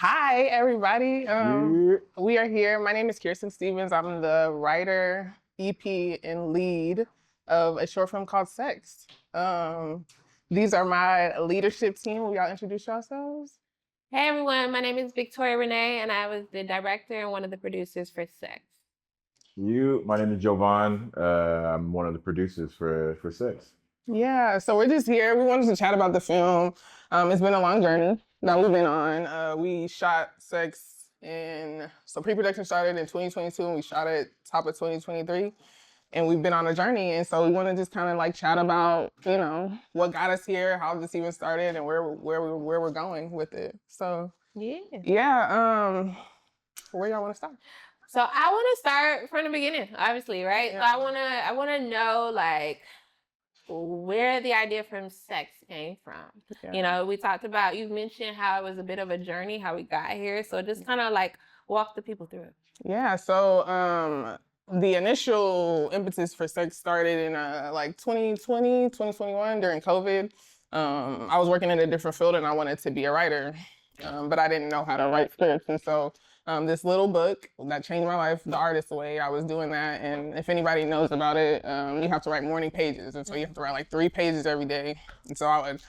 Hi, everybody. Yeah. We are here. My name is Kierstyn Stevens. I'm the writer, EP, and lead of a short film called Sext. These are my leadership team. Will y'all introduce yourselves? Hey everyone, my name is Victoria Renee, and I was the director and one of the producers for Sext. My name is Jovan. I'm one of the producers for Sext. Yeah, so we're just here. We wanted to chat about the film. It's been a long journey that we've been on. We shot Sex so pre-production started in 2022 and we shot it top of 2023. And we've been on a journey. And so we want to just kind of like chat about, what got us here, how this even started and where we're going with it. So yeah, where y'all want to start? So I want to start from the beginning, obviously, right? Yeah. So I want to know like where the idea from Sext came from. Yeah. You know, we talked about, you mentioned how it was a bit of a journey, how we got here. So just kind of like walk the people through it. Yeah, so the initial impetus for Sex started in like 2020, 2021 during COVID. I was working in a different field and I wanted to be a writer, but I didn't know how to write scripts. And so this little book that changed my life, The Artist's Way, I was doing that. And if anybody knows about it, you have to write morning pages. And so you have to write like 3 pages every day. And so I would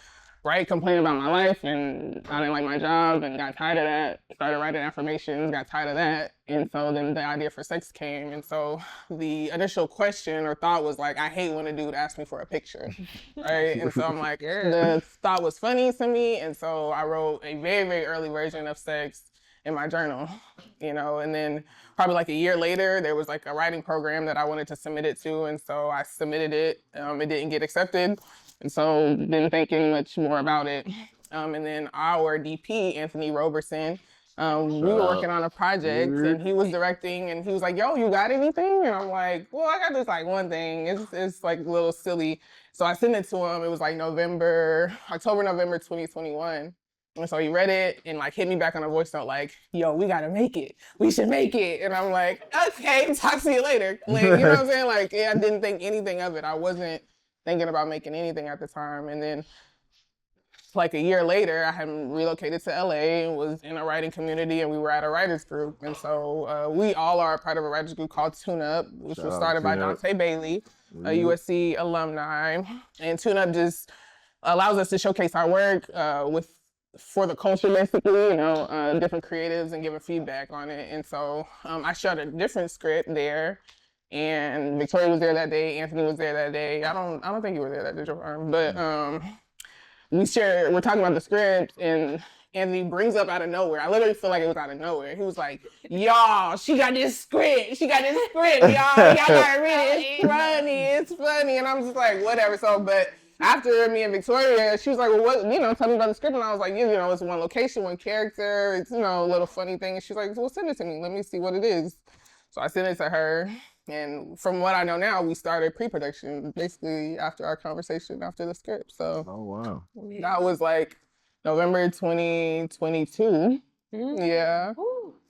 write, complain about my life, and I didn't like my job and got tired of that. Started writing affirmations, got tired of that. And so then the idea for Sex came. And so the initial question or thought was like, I hate when a dude asks me for a picture, right? And so I'm like, the thought was funny to me. And so I wrote a very, very early version of Sex in my journal, and then probably like a year later, there was like a writing program that I wanted to submit it to. And so I submitted it. It didn't get accepted. And so been thinking much more about it. And then our DP, Anthony Roberson, we were working on a project and he was directing and he was like, yo, you got anything? And I'm like, well, I got this like one thing. It's like a little silly. So I sent it to him. It was like October, November 2021. And so he read it and like hit me back on a voice note like, yo, we gotta make it. We should make it. And I'm like, okay, talk to you later. Like, you know what I'm saying? Like, yeah, I didn't think anything of it. I wasn't thinking about making anything at the time. And then like a year later, I had relocated to LA and was in a writing community and we were at a writers group. And so we all are a part of a writers group called Tune Up, which was started by Dante Bailey, a USC alumni. And Tune Up just allows us to showcase our work for the culture, basically, different creatives and giving feedback on it. And so I shot a different script there. And Victoria was there that day. Anthony was there that day. I don't think you were there that day, Jovan. But we're talking about the script, and Anthony brings up out of nowhere. I literally feel like it was out of nowhere. He was like, "Y'all, she got this script. Y'all gotta read it. It's funny." And I'm just like, whatever. So, but after me and Victoria, she was like, well, what, tell me about the script. And I was like, it's one location, one character. It's, a little funny thing. And she's like, well, send it to me. Let me see what it is. So I sent it to her. And from what I know now, we started pre-production basically after our conversation, after the script. So Oh, wow. that was like November 2022. Yeah.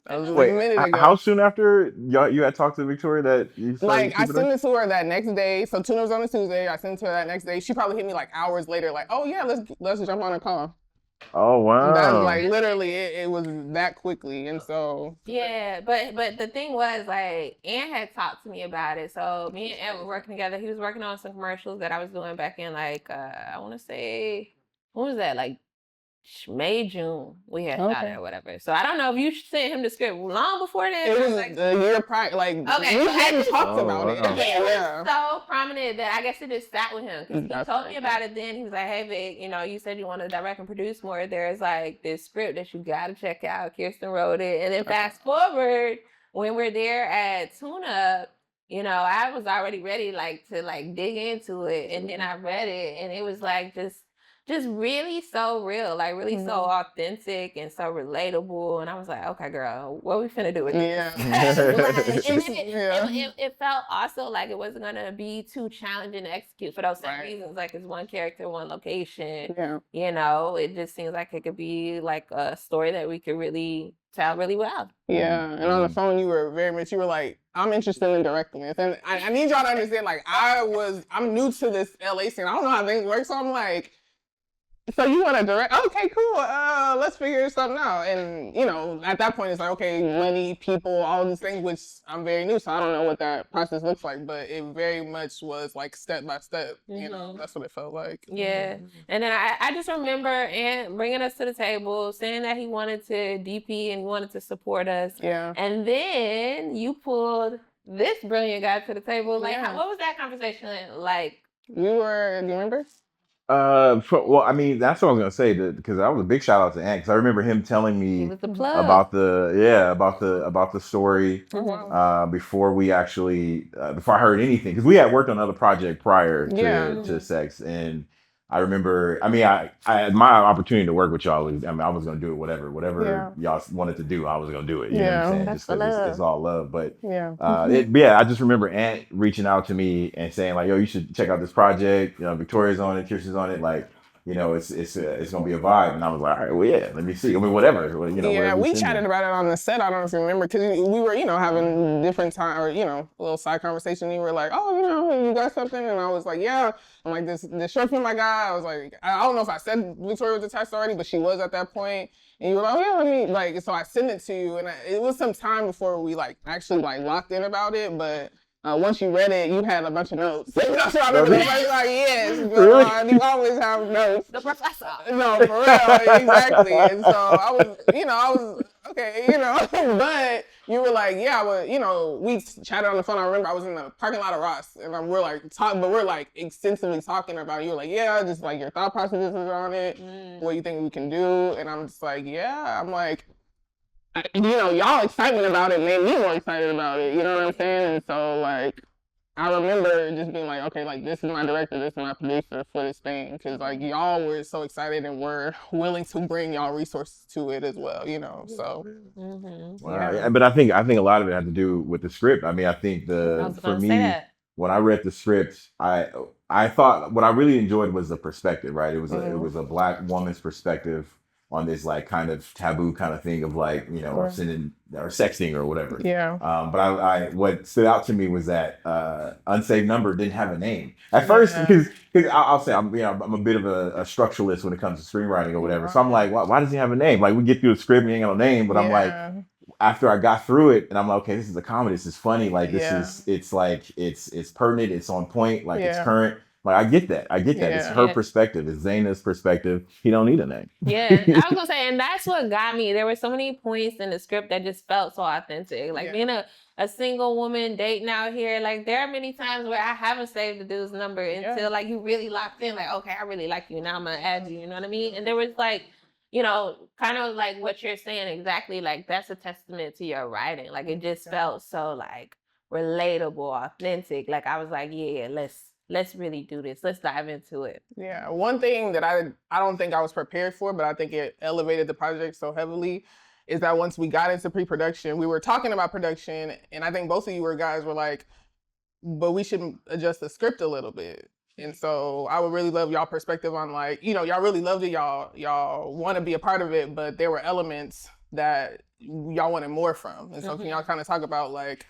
That was Wait, a minute ago. how soon after you had talked to Victoria that you started Like, I sent it to her that next day. So Tuna was on a Tuesday. I sent it to her that next day. She probably hit me like hours later, like, oh yeah, let's jump on a call. Oh, wow. That was like literally it was that quickly. And so yeah, but the thing was like Ann had talked to me about it. So me and Ann were working together. He was working on some commercials that I was doing back in like I want to say, when was that? Like May, June, we had shot it or whatever. So I don't know if you sent him the script long before then. It was like the year prior, like okay, we so hadn't talked about it. It was so prominent that I guess it just sat with him. Because he told me about it then. He was like, hey Vic, you said you want to direct and produce more. There's like this script that you gotta check out. Kierstyn wrote it. And then fast forward, when we're there at Tune Up, I was already ready to dig into it. And then I read it and it was like just really so real, like really so authentic and so relatable. And I was like, okay, girl, what we finna do with this? It felt also like it wasn't gonna be too challenging to execute for those same reasons. Like it's one character, one location. Yeah. It just seems like it could be like a story that we could really tell really well. Yeah, and on the phone you were you were like, I'm interested in directing this. And I need y'all to understand, like I'm new to this LA scene. I don't know how things work, so I'm like, so you want to direct? Okay, cool. Let's figure something out. And you know, at that point, it's like, okay, money, people, all these things, which I'm very new, so I don't know what that process looks like. But it very much was like step by step. You know, that's what it felt like. Yeah. And then I just remember Ant bringing us to the table, saying that he wanted to DP and wanted to support us. Yeah. And then you pulled this brilliant guy to the table. Like, Yeah. what was that conversation like? Do you remember? Well, I mean, that's what I was gonna say because that was a big shout out to Ant because I remember him telling me It was the plug. about the story before we actually before I heard anything because we had worked on another project prior to Sext, and I remember, I mean, I had my opportunity to work with y'all. I mean, I was gonna do it, whatever y'all wanted to do, I was gonna do it. You know what I'm saying? That's Just because it's all love. But yeah, I just remember Ant reaching out to me and saying like, "Yo, you should check out this project. You know, Victoria's on it, Kierstyn's on it. Like, you know, it's gonna be a vibe." And I was like, "All right, well, yeah, let me see. I mean, whatever. You know, yeah, we send chatted me." about it on the set. I don't know if you remember, because we were, you know, having different time or, you know, a little side conversation. You were like, "Oh, you know, you got something?" And I was like, "Yeah." I'm like, this short film I got. I was like, I don't know if I said Victoria was attached already, but she was at that point. And you were like, "Oh yeah, let me," like, so I sent it to you, and it was some time before we like actually like locked in about it, but. Once you read it, you had a bunch of notes. That's what I remember. Everybody's like, yes, Really? you always have notes. The professor. No, for real, exactly. And so I was, okay, you know, but you were like, yeah, well, you know, we chatted on the phone. I remember I was in the parking lot of Ross, and we're like we're like extensively talking about it. You were like, yeah, just like your thought processes on it, what you think we can do, and I'm just like, yeah, I'm like, you know, y'all excitement about it made me more excited about it. You know what I'm saying? And so like, I remember just being like, okay, like this is my director, this is my producer for this thing, because like y'all were so excited and were willing to bring y'all resources to it as well. You know, so. Yeah. But I think a lot of it had to do with the script. I mean, I think for me, when I read the script, I thought what I really enjoyed was the perspective. Right? It was a Black woman's perspective on this like kind of taboo kind of thing of like, you know, sending or sexting or whatever. Yeah. But I what stood out to me was that unsaved number didn't have a name at first because I'll say I'm a bit of a structuralist when it comes to screenwriting or whatever. So I'm like, why does he have a name? Like we get through the script, and he ain't got no name, but I'm like, after I got through it, and I'm like, okay, this is a comedy. This is funny. Like it's like it's pertinent. It's on point. Like it's current. Like I get that. It's her perspective. It's Zaina's perspective. He don't need a name. Yeah, I was gonna say, and that's what got me. There were so many points in the script that just felt so authentic. Like being a single woman dating out here. Like there are many times where I haven't saved the dude's number until like you really locked in. Like, okay, I really like you. Now I'm gonna add you. You know what I mean? And there was like, you know, kind of like what you're saying exactly. Like that's a testament to your writing. Like it just felt so like relatable, authentic. Like I was like, yeah, let's really do this. Let's dive into it. Yeah, one thing that I don't think I was prepared for, but I think it elevated the project so heavily, is that once we got into pre-production, we were talking about production, and I think both of you guys were like, but we should adjust the script a little bit. And so I would really love y'all perspective on like, you know, y'all really loved it, y'all want to be a part of it, but there were elements that y'all wanted more from. And so can y'all kind of talk about like,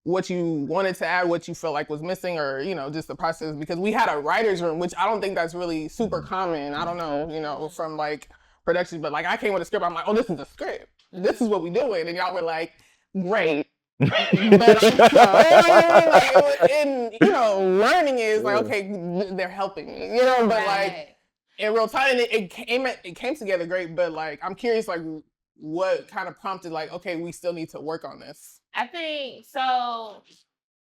what you wanted to add, what you felt like was missing, or, you know, just the process, because we had a writer's room, which I don't think that's really super common. I don't know, you know, from like production, but like I came with a script. I'm like, oh, this is a script. This is what we doing. And y'all were like, great. But and you know, learning is like, okay, they're helping me, you know, but like in real time, it came together great. But like, I'm curious, like, what kind of prompted like, okay, we still need to work on this? I think so.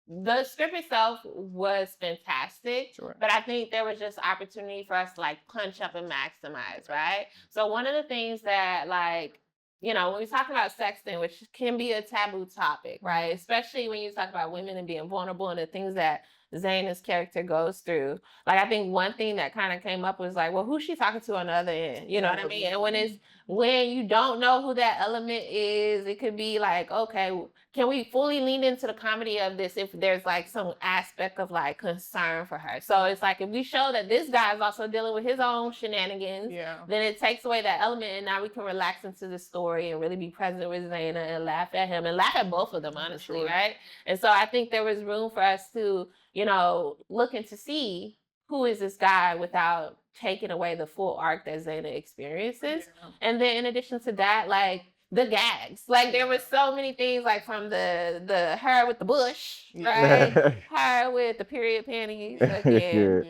The script itself was fantastic, but I think there was just opportunity for us to like punch up and maximize, right? So one of the things that like, you know, when we talk about sexting, which can be a taboo topic, right? Especially when you talk about women and being vulnerable and the things that Zaina's character goes through. Like, I think one thing that kind of came up was like, well, who's she talking to on the other end? You know what I mean? And when you don't know who that element is, it could be like, okay, can we fully lean into the comedy of this if there's like some aspect of like concern for her? So it's like, if we show that this guy is also dealing with his own shenanigans, then it takes away that element, and now we can relax into the story and really be present with Zaina and laugh at him and laugh at both of them, honestly, right? And so I think there was room for us to, you know, looking to see who is this guy without taking away the full arc that Zaina experiences. And then in addition to that, like the gags, like there were so many things, like from the her with the bush, right? Her with the period panties again.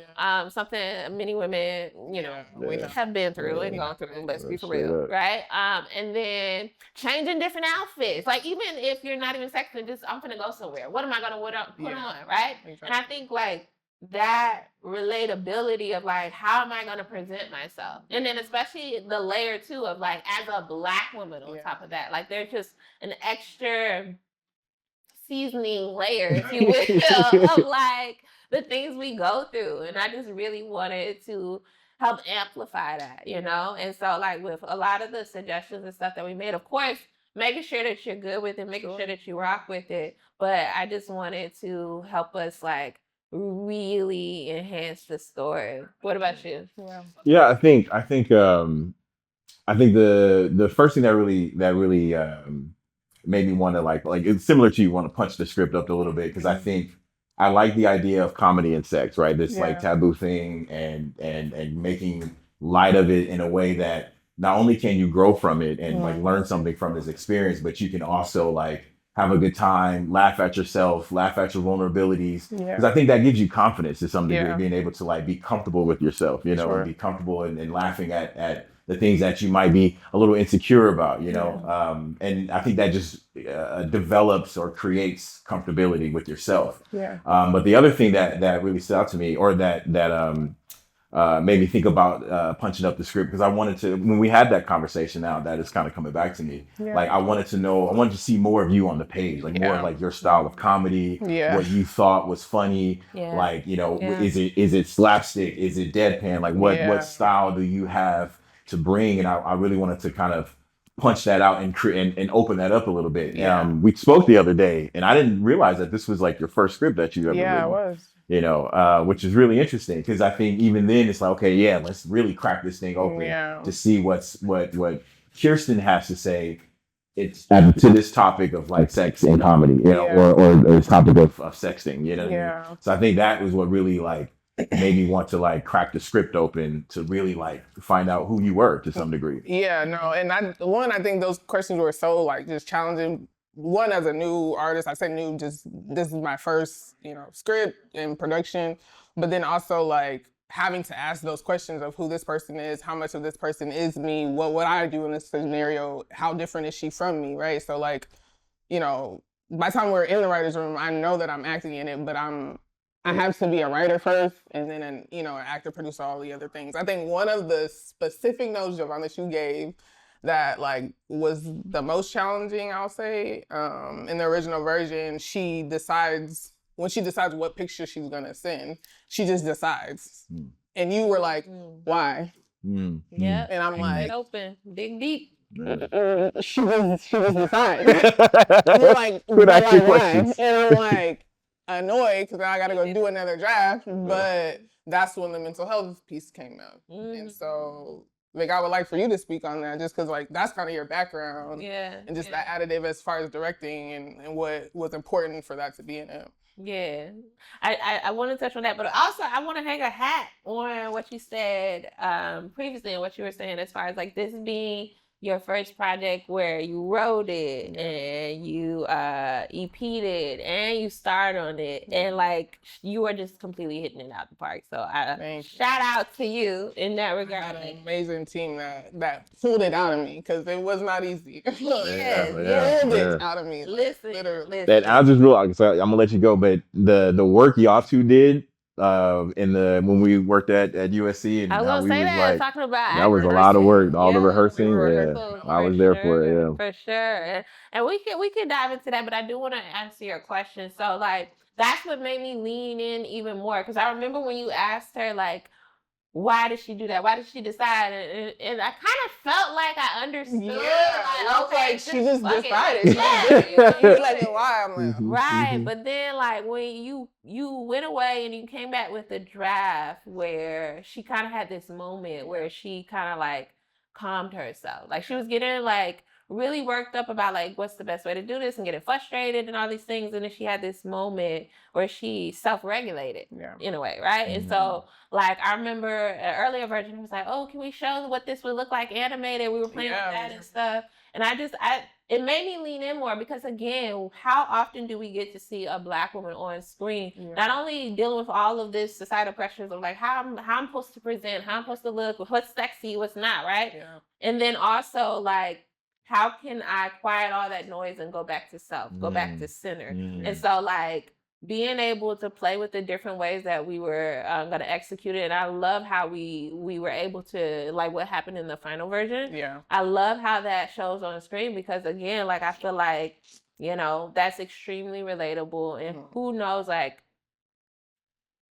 Something many women, you know, have been through and gone through, let's be for real, right? And then changing different outfits. Like even if you're not even sexing, just I'm gonna go somewhere. What am I gonna put on, right? And I think like that relatability of like, how am I going to present myself? And then especially the layer too of like, as a Black woman on top of that, like there's just an extra seasoning layer, if you will, of like the things we go through. And I just really wanted to help amplify that, you know? And so like with a lot of the suggestions and stuff that we made, of course, making sure that you're good with it, making sure that you rock with it. But I just wanted to help us like really enhance the story. What about you? Yeah, I think the first thing that really made me want to like it's similar to you want to punch the script up a little bit, because I think I like the idea of comedy and sex, right? This like taboo thing, and making light of it in a way that not only can you grow from it and like learn something from this experience, but you can also like have a good time, laugh at yourself, laugh at your vulnerabilities. Because I think that gives you confidence to some degree, being able to like be comfortable with yourself, you know, and be comfortable and laughing at the things that you might be a little insecure about, you know. And I think that just develops or creates comfortability with yourself. But the other thing that really stood out to me, or that made me think about punching up the script, because I wanted to, when we had that conversation, now that is kind of coming back to me, like I wanted to see more of you on the page, like more of like your style of comedy, what you thought was funny, like, you know, is it slapstick, is it deadpan, like what style do you have to bring? And I really wanted to kind of punch that out and open that up a little bit. We spoke the other day, and I didn't realize that this was like your first script that you ever written. It was. You know, which is really interesting, because I think even then it's like, okay, let's really crack this thing open to see what Kierstyn has to say. It's to this topic of like sex and comedy, you know, or this topic of sexting, you know. What I mean? So I think that was what really like made me want to like crack the script open to really like find out who you were to some degree. And I think those questions were so like just challenging. One, as a new artist, I say new, just this is my first, you know, script and production, but then also like having to ask those questions of who this person is, how much of this person is me, what would I do in this scenario, how different is she from me, right? So like, you know, by the time we're in the writer's room, I know that I'm acting in it, but I have to be a writer first, and then an actor, producer, all the other things. I think one of the specific notes, Jovan, that you gave that like was the most challenging, I'll say, in the original version, when she decides what picture she's gonna send, she just decides. And you were like, why? Yeah. And I'm like, open, dig deep. She just decides. You're like, why? And I'm like, annoyed because I gotta go do another draft, but that's when the mental health piece came out. And so like I would like for you to speak on that, just because like that's kind of your background, and just that additive as far as directing and what was important for that to be in it. Yeah, I want to touch on that, but also I want to hang a hat on what you said previously and what you were saying as far as like this being your first project where you wrote it and you EP'd it and you starred on it, and like you are just completely hitting it out the park. So shout out to you in that regard. I had an amazing team that pulled it out of me, because it was not easy. Pulled it out of me. Listen. That I just realized, I'm gonna let you go, but the work y'all two did when we worked at USC, and I was gonna say that, like, talking about that was a lot of work, all the rehearsing. I was there for it. For sure. And we could dive into that, but I do want to answer your question. So like that's what made me lean in even more, because I remember when you asked her like, why did she do that? Why did she decide? And I kind of felt like I understood. Like, she just decided. Like, why? I'm like, right. But then, like, when you went away and you came back with the draft, where she kind of had this moment where she kind of like calmed herself. Like she was getting like really worked up about like what's the best way to do this and getting frustrated and all these things. And then she had this moment where she self-regulated in a way, right? And so like I remember an earlier version was like, oh, can we show what this would look like animated? We were playing with that and stuff. And it made me lean in more because again, how often do we get to see a Black woman on screen, not only dealing with all of this societal pressures of like how I'm supposed to present, how I'm supposed to look, what's sexy, what's not, right? Yeah. And then also like, how can I quiet all that noise and go back to self, go back to center? And so like being able to play with the different ways that we were going to execute it. And I love how we were able to, like what happened in the final version. Yeah. I love how that shows on the screen because again, like I feel like, you know, that's extremely relatable and who knows like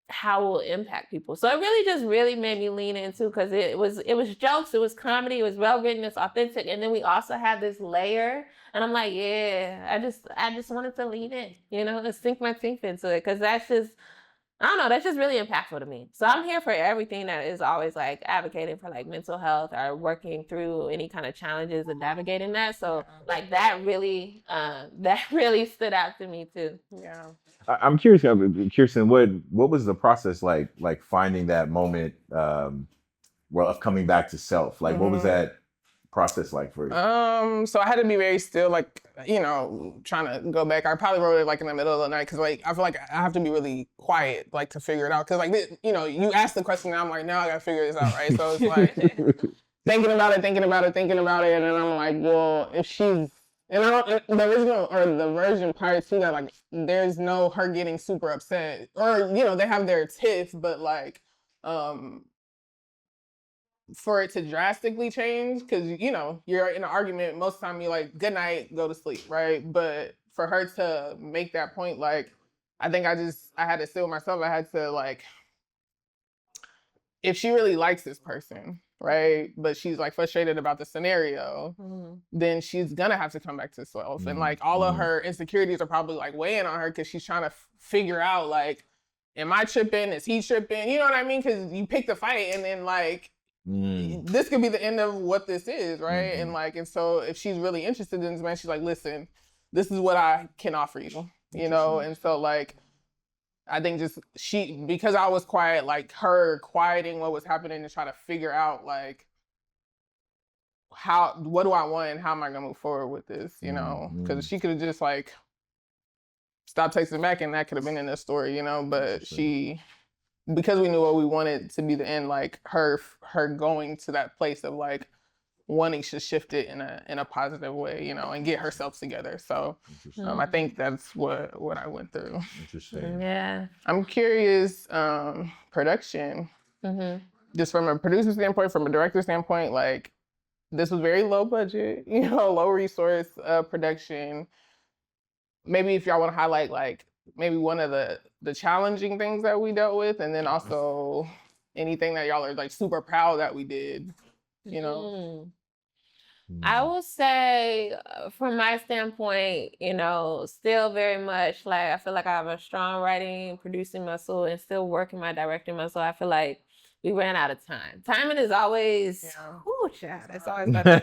how it will impact people. So it really made me lean into because it was jokes, it was comedy, it was well written, it's authentic, and then we also had this layer, and I'm like, yeah, I just wanted to lean in, you know, and sink my teeth into it because that's just, I don't know, that's just really impactful to me. So I'm here for everything that is always like advocating for like mental health or working through any kind of challenges and navigating that. So like that really stood out to me too. Yeah. I'm curious, Kierstyn, what was the process like finding that moment of coming back to self? Like what was that process like for you? So I had to be very still, like, you know, trying to go back. I probably wrote it like in the middle of the night because like I feel like I have to be really quiet like to figure it out because like you know, you ask the question and I'm like, now I gotta figure this out, right? So it's like thinking about it, and then I'm like, well, if she's and I don't, the original or the version prior to that, like there's no her getting super upset or you know they have their tiff, but like for it to drastically change, because you know you're in an argument most of the time you're like good night, go to sleep, right? But for her to make that point, like I think I had to sit with myself. I had to like, if she really likes this person, right, but she's like frustrated about the scenario, then she's gonna have to come back to self, and like all of her insecurities are probably like weighing on her because she's trying to figure out like, am I tripping, is he tripping, you know what I mean? Because you pick the fight and then like this could be the end of what this is, right? And like, and so if she's really interested in this man, she's like, listen, this is what I can offer you, you know? And so like, I think just because I was quiet, like her quieting what was happening to try to figure out like, what do I want and how am I gonna move forward with this, you know? Because she could have just like stopped texting back and that could have been in the story, you know? But because we knew what we wanted to be the end, like her going to that place of like wanting to shift it in a positive way, you know, and get herself together. So I think that's what I went through. Interesting. Yeah. I'm curious, production, just from a producer standpoint, from a director standpoint, like this was very low budget, you know, low resource production. Maybe if y'all want to highlight like maybe one of the challenging things that we dealt with, and then also anything that y'all are like super proud that we did, you know? I will say from my standpoint, you know, still very much like I feel like I have a strong writing, producing muscle and still working my directing muscle. I feel like we ran out of time. Timing is always, child, it's always better.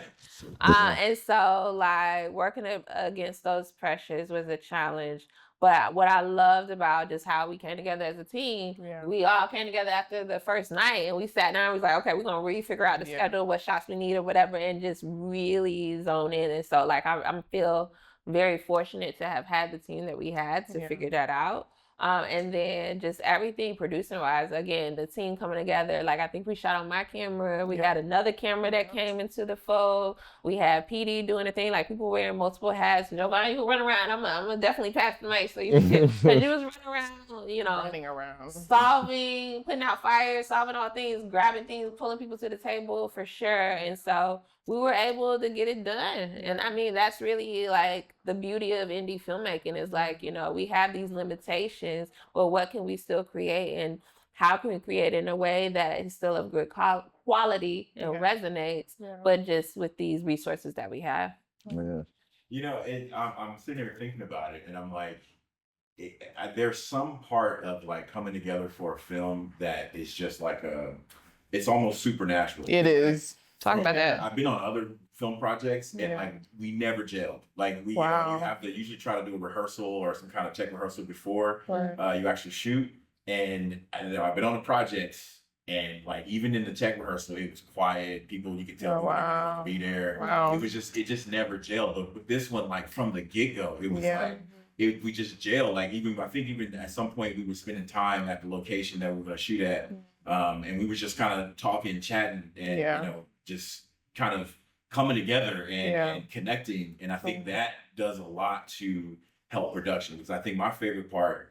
And so like working against those pressures was a challenge. But what I loved about just how we came together as a team, we all came together after the first night and we sat down and we was like, okay, we're going to really figure out the schedule, what shots we need or whatever, and just really zone in. And so like I feel very fortunate to have had the team that we had to figure that out. And then just everything producing wise, again, the team coming together. Like I think we shot on my camera. We had another camera that came into the fold. We had PD doing a thing, like people wearing multiple hats. Jovan, you run around. I'm gonna definitely pass the mic so you can, because you was running around, you know, running around, solving, putting out fires, solving all things, grabbing things, pulling people to the table for sure. And so we were able to get it done. And I mean, that's really like the beauty of indie filmmaking is like, you know, we have these limitations, but what can we still create and how can we create in a way that is still of good quality and resonates, but just with these resources that we have. Yeah. You know, I'm sitting here thinking about it and I'm like, there's some part of like coming together for a film that is just like it's almost supernatural. It is. Talk about that. I've been on other film projects, and Yeah. like we never gelled. Like we, Wow. you have to usually try to do a rehearsal or some kind of tech rehearsal before Right. you actually shoot. And I've been on the projects, and like even in the tech rehearsal, it was quiet. People, you could tell Oh, people didn't wow. want to be there. Wow. It just never gelled. But with this one, like from the get go, it was Yeah. like we just gelled. Like I think even at some point we were spending time at the location that we were gonna shoot at, and we were just kind of talking, chatting, and Yeah. you know, just kind of coming together and, Yeah. and connecting. And I think that does a lot to help production, because I think my favorite part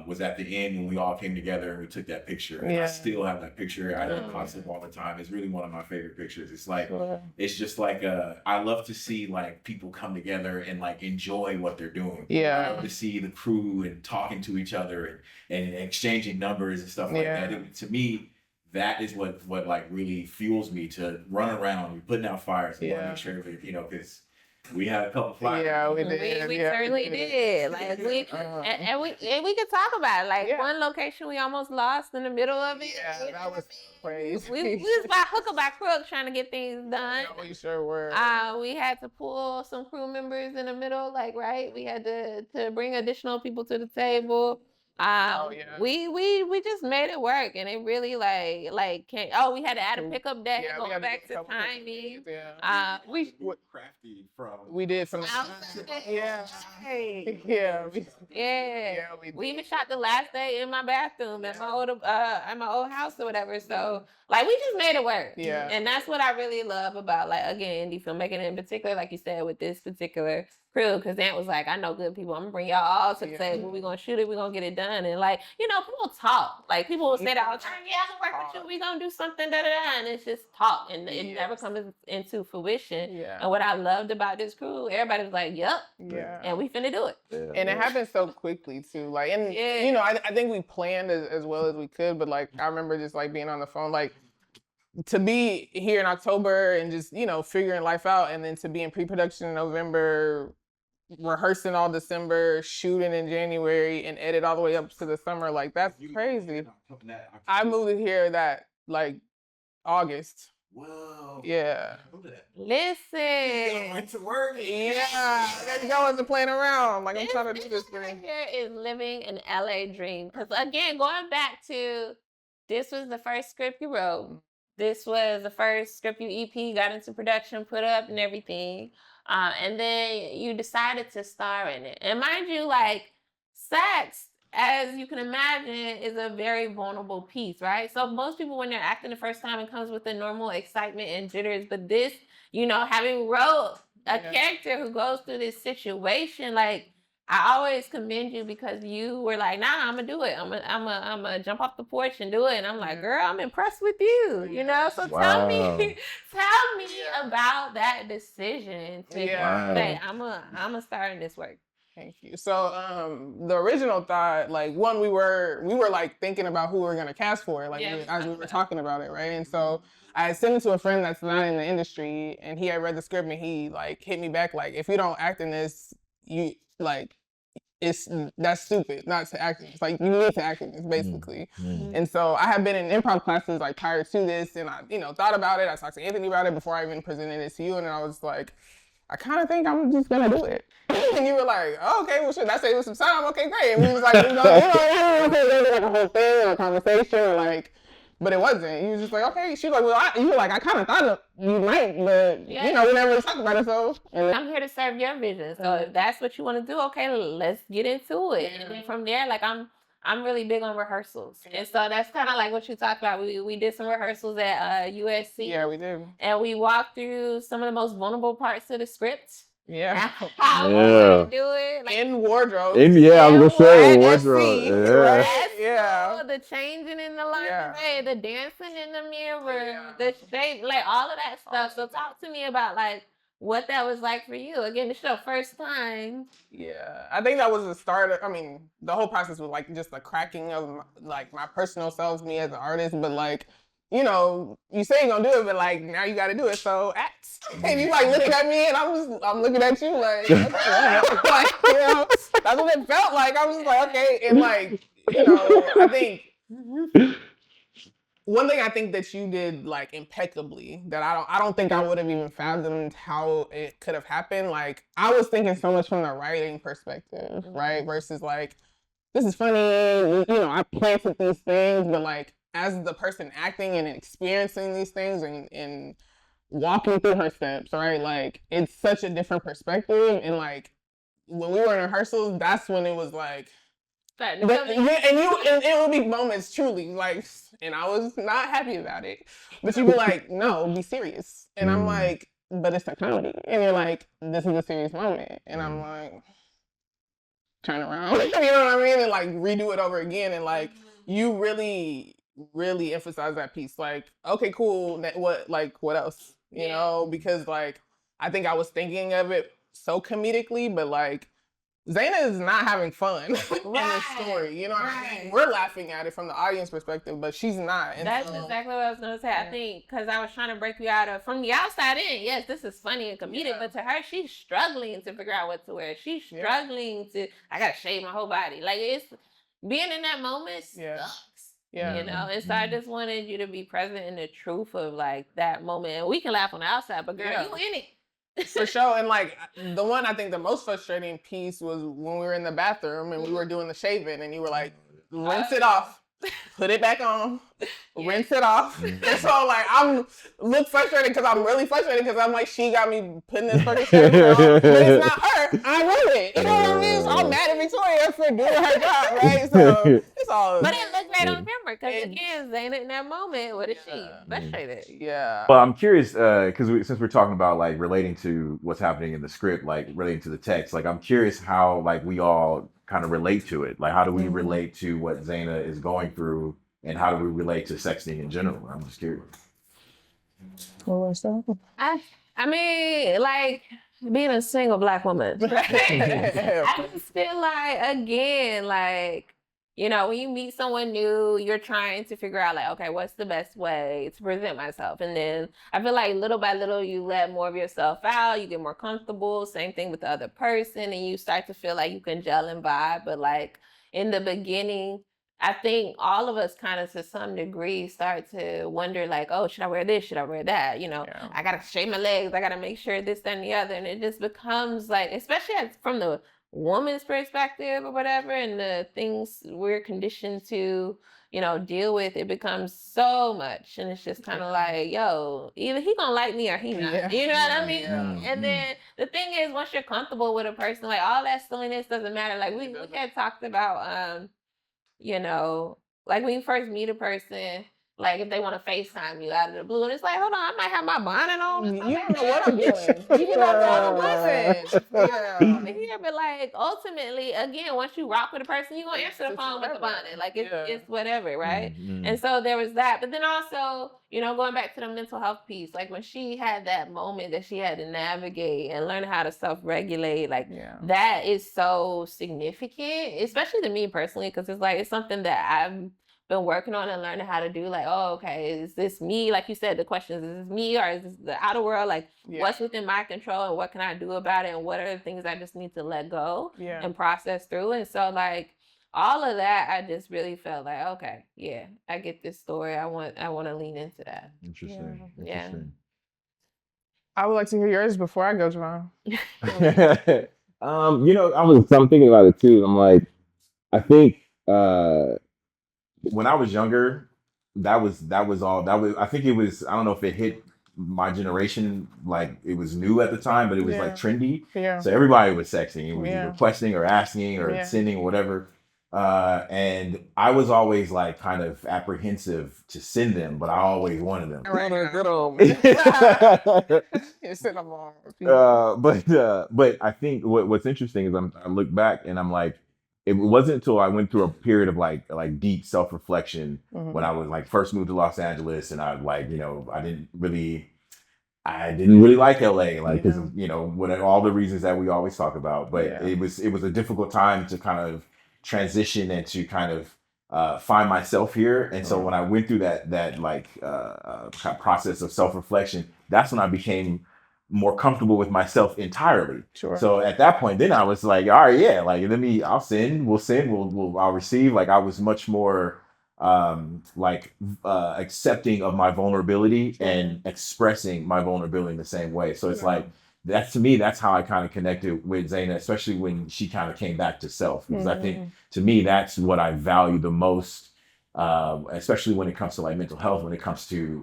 was at the end when we all came together and we took that picture. And Yeah. I still have that picture. I don't post it all the time. It's really one of my favorite pictures. It's like, Sure. it's just like, I love to see like people come together and like enjoy what they're doing. Yeah. I love to see the crew and talking to each other and exchanging numbers and stuff like Yeah. that. To me, that is what like really fuels me to run around and putting out fires and want to Yeah. make sure everybody, you know, because we had a couple fires. Yeah, we did. We yeah, certainly did. Like we and we could talk about it. Like Yeah. one location we almost lost in the middle of it. Yeah, You know that what was I mean? crazy. We was by hook or by crook trying to get things done. Yeah, we sure were. We had to pull some crew members in the middle, like right. We had to bring additional people to the table. Oh, yeah. We just made it work, and it really like came. Oh, we had to add a pickup deck. Yeah, we Going had back get to a couple timing. Yeah. We Crafty from. We did from the yeah. Hey. Yeah. Yeah. We We even shot the last day in my bathroom at my old house or whatever. So like we just made it work. Yeah. And that's what I really love about like again indie filmmaking in particular, like you said, with this particular crew, because Ant was like, I know good people. I'm gonna bring y'all all to the Yeah. table. We're gonna shoot it, we're gonna get it done. And like, you know, people talk. Like people will say that all the time, yeah, I'm gonna work with you, we're gonna do something, da da da. And it's just talk and it never comes into fruition. Yeah. And what I loved about this crew, everybody was like, yep. Yeah. And we finna do it. And it happened so quickly too. Like, and Yeah. you know, I think we planned as well as we could, but like I remember just like being on the phone, like to be here in October and just, you know, figuring life out, and then to be in pre-production in November, rehearsing all December, shooting in January, and edit all the way up to the summer. Like that's crazy. I moved here that like August. Whoa. Yeah. Listen. Went to work. Yeah. That wasn't playing around. Like I'm trying to do this right thing. here is living an LA dream. Because again, going back to this was the first script you wrote. This was the first script you EP got into production, put up, and everything. And then you decided to star in it. And mind you, like Sext, as you can imagine, is a very vulnerable piece, right? So most people, when they're acting the first time, it comes with the normal excitement and jitters. But this, you know, having wrote a character who goes through this situation, like I always commend you because you were like, nah, I'm gonna do it. I'm gonna jump off the porch and do it. And I'm like, girl, I'm impressed with you, you know? So tell me about that decision to say, I'm gonna start in this work. Thank you. So the original thought, like one, we were like thinking about who we were gonna cast for, like as we were talking about it, right? And so I sent it to a friend that's not in the industry, and he had read the script, and he like hit me back like, if you don't act in this, you like that's stupid not to act in this. Like you need to act in this, basically. And so I had been in improv classes like prior to this, and I, you know, thought about it. I talked to Anthony about it before I even presented it to you, and then I was like, I kind of think I'm just gonna do it. And you were like, oh, okay, well, shit, that saved us some time. Okay, great. And we was like, you know, like a whole thing or a conversation, like, but it wasn't. You was just like, okay. She was like, well, you were like, I kind of thought you might, but you know, we never really talked about it. So I'm here to serve your vision. So if that's what you want to do, okay, let's get into it. And then from there, like I'm really big on rehearsals. And so that's kind of like what you talked about. We did some rehearsals at USC. Yeah, we did. And we walked through some of the most vulnerable parts of the script. Yeah. How we want to do it. Like, in wardrobe. I was gonna say wardrobe. Yeah. The changing in the lingerie, the dancing in the mirror, the shape, like all of that stuff. So talk to me about like what that was like for you. Again, it's your first time. Yeah, I think that was the start. I mean, the whole process was like just the cracking of my personal self, me as an artist. But like, you know, you say you're gonna do it, but like now you got to do it. So act. And you like looking at me, and I'm looking at you like, like, you know, that's what it felt like. I was like, okay, and like, you know, I think one thing I think that you did like impeccably that I don't think I would have even fathomed how it could have happened. Like I was thinking so much from the writing perspective, right? Versus like, this is funny, I planted these things, but like as the person acting and experiencing these things and walking through her steps, right? Like it's such a different perspective. And like when we were in rehearsals, that's when it was like, and it would be moments truly like, and I was not happy about it, but you'd be like, no, be serious. And I'm like, but it's a comedy. And you're like, this is a serious moment. And I'm like, turn around. You know what I mean? And like redo it over again. And like, you really, really emphasize that piece. Like, okay, cool. What else? You know, because like, I think I was thinking of it so comedically, but like, Zaina is not having fun in this story. You know what I mean? We're laughing at it from the audience perspective, but she's not. And that's exactly what I was going to say. I think because I was trying to break you out of from the outside in. Yes, this is funny and comedic, but to her, she's struggling to figure out what to wear. She's struggling to. I gotta shave my whole body. Like it's being in that moment sucks. Yeah. You know, and so I just wanted you to be present in the truth of like that moment. And we can laugh on the outside, but girl, you in it. For sure. And like the one I think the most frustrating piece was when we were in the bathroom and we were doing the shaving and you were like, rinse it off, put it back on, rinse it off. And so like I'm frustrated because I'm really frustrated because I'm like, she got me putting this fucking shaving on, but it's not her. I wrote it. You know what I mean? So I'm mad at Victoria for doing her job, right? So it's all. But it looked great on camera because again, Zaina in that moment, what is she? Frustrated. Yeah. Well, I'm curious because since we're talking about like relating to what's happening in the script, like relating to the text, like I'm curious how like we all kind of relate to it. Like how do we relate to what Zaina is going through, and how do we relate to sexting in general? I'm just curious. I mean, like being a single Black woman. I just feel like again, like. You know, when you meet someone new, you're trying to figure out like, okay, what's the best way to present myself? And then I feel like little by little, you let more of yourself out, you get more comfortable, same thing with the other person, and you start to feel like you can gel and vibe. But like in the beginning, I think all of us kind of to some degree start to wonder like, oh, should I wear this? Should I wear that? You know, I got to shave my legs. I got to make sure this, that, and the other. And it just becomes like, especially from the woman's perspective or whatever, and the things we're conditioned to, deal with, it becomes so much. And it's just kind of like, yo, either he gonna like me or he not. You know what I mean? And then the thing is, once you're comfortable with a person, like all that silliness doesn't matter. Like we had talked about, like when you first meet a person, like if they want to FaceTime you out of the blue, and it's like, hold on, I might have my bonnet on. You don't know what I'm doing. You don't know what I'm doing. Yeah, but like ultimately, again, once you rock with a person, you're gonna answer the phone with the bonnet. Like it's whatever, right? And so there was that. But then also, going back to the mental health piece, like when she had that moment that she had to navigate and learn how to self-regulate, like that is so significant, especially to me personally, because it's like it's something that I've been working on and learning how to do. Like, oh, okay, is this me? Like you said, the question is this me or is this the outer world? Like, what's within my control and what can I do about it? And what are the things I just need to let go and process through? And so, like, all of that, I just really felt like, okay, I get this story. I want to lean into that. Interesting. Yeah. I would like to hear yours before I go, Jovan. I'm thinking about it too. I'm like, I think when I was younger, that was all. I think it was, I don't know if it hit my generation, like it was new at the time, but it was like trendy. Yeah. So everybody was sexting. It was requesting or asking or sending or whatever. And I was always like kind of apprehensive to send them, but I always wanted them. Good old but I think what's interesting is I look back and I'm like, it wasn't until I went through a period of like deep self-reflection when I was like first moved to Los Angeles, and I like, I didn't really like LA, like, because what all the reasons that we always talk about, but it was a difficult time to kind of transition and to kind of find myself here. And so when I went through that process of self-reflection, that's when I became more comfortable with myself entirely. Sure. So at that point, then I was like, all right, like, I'll receive. Like I was much more accepting of my vulnerability and expressing my vulnerability in the same way. So it's like, that's to me, that's how I kind of connected with Zaina, especially when she kind of came back to self. Because I think to me, that's what I value the most, especially when it comes to like mental health, when it comes to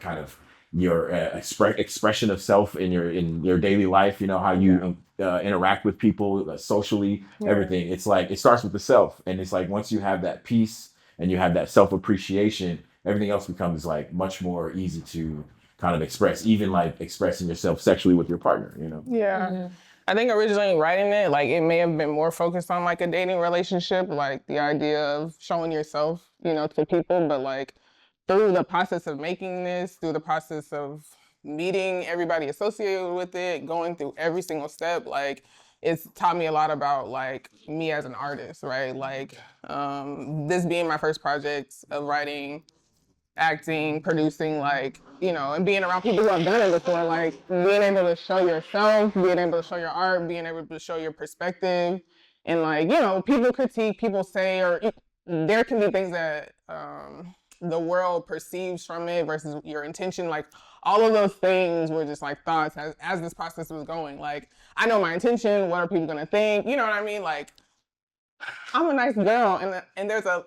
kind of your expression of self in your daily life, you know, how you interact with people socially, everything. It's like, it starts with the self. And it's like, once you have that peace and you have that self-appreciation, everything else becomes like much more easy to kind of express, even like expressing yourself sexually with your partner, you know? Yeah. I think originally writing it, like it may have been more focused on like a dating relationship, like the idea of showing yourself, you know, to people. But like through the process of making this, through the process of meeting everybody associated with it, going through every single step, like it's taught me a lot about like me as an artist, right? Like this being my first project of writing, acting, producing, like, you know, and being around people who have done it before, like being able to show yourself, being able to show your art, being able to show your perspective. And like, you know, people critique, people say, or there can be things that the world perceives from it versus your intention. Like all of those things were just like thoughts as this process was going. Like, I know my intention, what are people gonna think? You know what I mean? Like, I'm a nice girl, and there's a